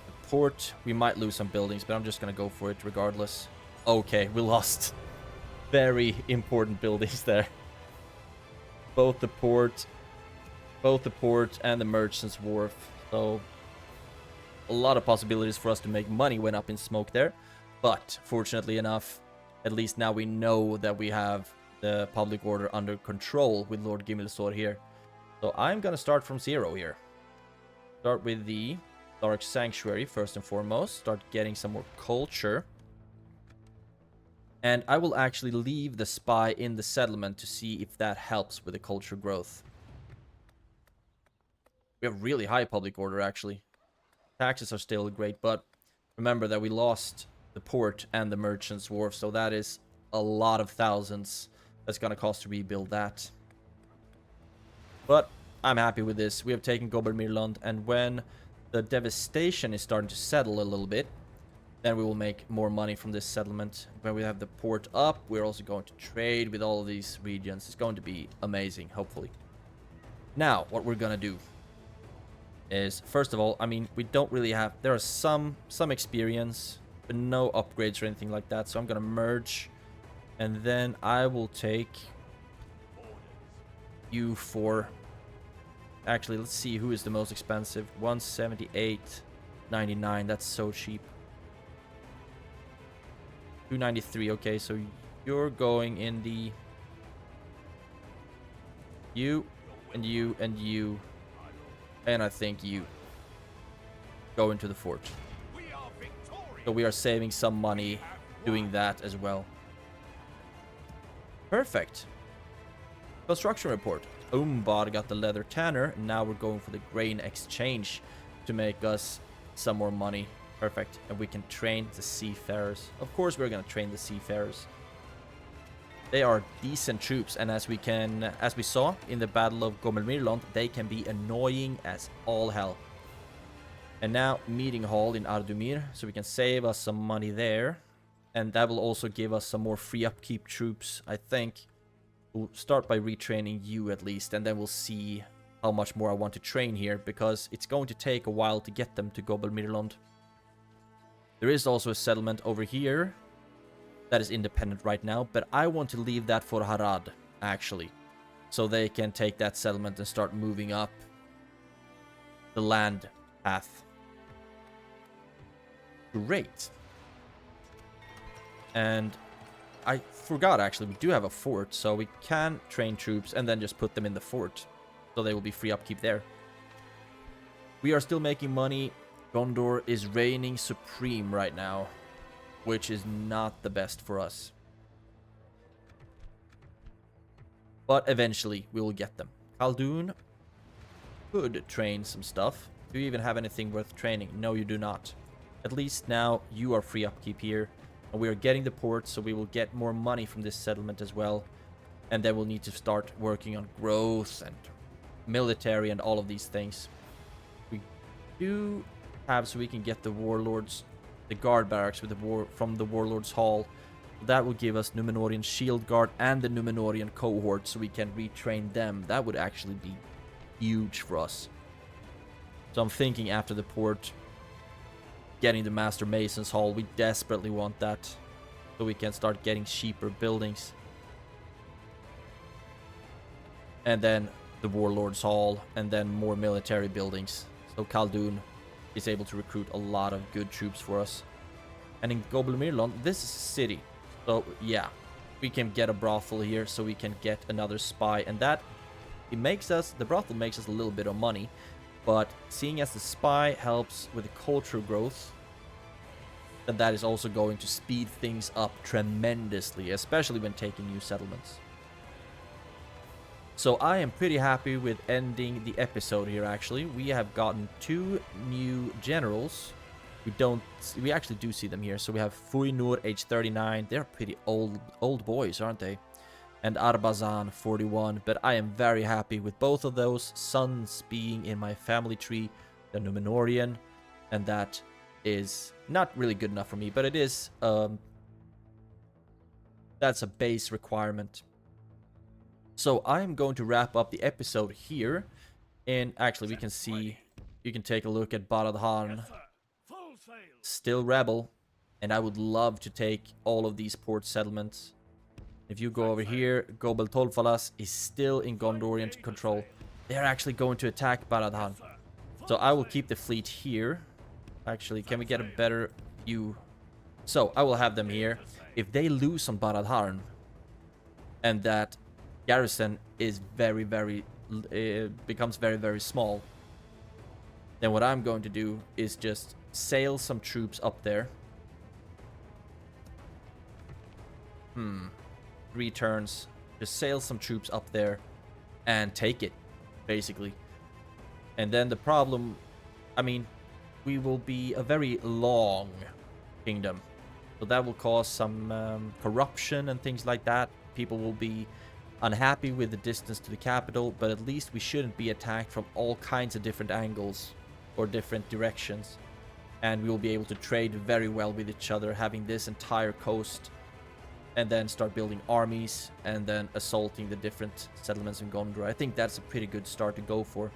The port, we might lose some buildings, but I'm just gonna go for it regardless. Okay, we lost very important buildings there. Both the port and the merchant's wharf. So a lot of possibilities for us to make money went up in smoke there. But fortunately enough, at least now we know that we have the public order under control with Lord Gimilsor here. So I'm gonna start from 0 here. Start with the Dark Sanctuary first and foremost. Start getting some more culture. And I will actually leave the spy in the settlement to see if that helps with the culture growth. We have really high public order, actually. Taxes are still great, but remember that we lost the port and the merchant's wharf, so that is a lot of thousands that's gonna cost to rebuild that. But I'm happy with this. We have taken Gobermirland, and when the devastation is starting to settle a little bit, then we will make more money from this settlement. When we have the port up, we're also going to trade with all of these regions. It's going to be amazing, hopefully. Now, what we're gonna do is, first of all, I mean, we don't really have... There are some experience, but no upgrades or anything like that. So I'm gonna merge, and then I will take you for... Actually, let's see who is the most expensive. 178.99. That's so cheap. 293. Okay, so you're going in the... You, and you, and you. And I think you go into the fort. So we are saving some money doing that as well. Perfect. Construction report. Umbad got the leather tanner. Now we're going for the grain exchange to make us some more money. Perfect. And we can train the seafarers. Of course we're going to train the seafarers. They are decent troops, and as we saw in the Battle of Gobermirland, they can be annoying as all hell. And now meeting hall in Ar-Âdunâim, so we can save us some money there, and that will also give us some more free upkeep troops. I think we'll start by retraining you at least, and then we'll see how much more I want to train here, because it's going to take a while to get them to Gobermirland. There is also a settlement over here that is independent right now, but I want to leave that for Harad, actually. So they can take that settlement and start moving up the land path. Great. And I forgot, actually, we do have a fort, so we can train troops and then just put them in the fort. So they will be free upkeep there. We are still making money. Gondor is reigning supreme right now, which is not the best for us. But eventually, we will get them. Khaldun could train some stuff. Do you even have anything worth training? No, you do not. At least now, you are free upkeep here. And we are getting the port, so we will get more money from this settlement as well. And then we'll need to start working on growth and military and all of these things. We do have, so we can get the warlords, the guard barracks with the from the warlords hall. That will give us Númenórean shield guard and the Númenórean cohort, so we can retrain them. That would actually be huge for us. So I'm thinking after the port, getting the master masons hall. We desperately want that, so we can start getting cheaper buildings. And then the warlords hall, and then more military buildings. So Khaldun is able to recruit a lot of good troops for us. And in Gobermirland, this is a city. So yeah, we can get a brothel here, so we can get another spy. And that, it makes us, the brothel makes us a little bit of money. But seeing as the spy helps with the cultural growth, then that is also going to speed things up tremendously, especially when taking new settlements. So I am pretty happy with ending the episode here, actually. We have gotten 2 new generals. We actually do see them here. So we have Fuinur, age 39. They're pretty old boys, aren't they? And Arbazan, 41. But I am very happy with both of those sons being in my family tree. the Númenórean, and that is not really good enough for me, but it is, that's a base requirement. So I'm going to wrap up the episode here, and actually we can see, you can take a look at Barad-dûn, still rebel, and I would love to take all of these port settlements. If you go over here, Gobel Tolfalas is still in Gondorian control. They're actually going to attack Barad-dûn. So I will keep the fleet here. Actually, can we get a better view? So I will have them here. If they lose on Barad-dûn, and that garrison is becomes very small, then what I'm going to do is just sail some troops up there. 3 turns. Just sail some troops up there and take it, basically. And then the problem, I mean, we will be a very long kingdom. So that will cause some corruption and things like that. People will be unhappy with the distance to the capital, but at least we shouldn't be attacked from all kinds of different angles or different directions. And we will be able to trade very well with each other, having this entire coast, and then start building armies and then assaulting the different settlements in Gondor. I think that's a pretty good start to go for.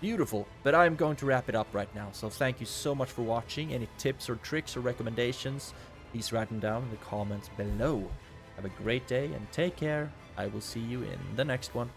Beautiful, but I'm going to wrap it up right now. So thank you so much for watching. Any tips or tricks or recommendations, please write them down in the comments below. Have a great day and take care. I will see you in the next one.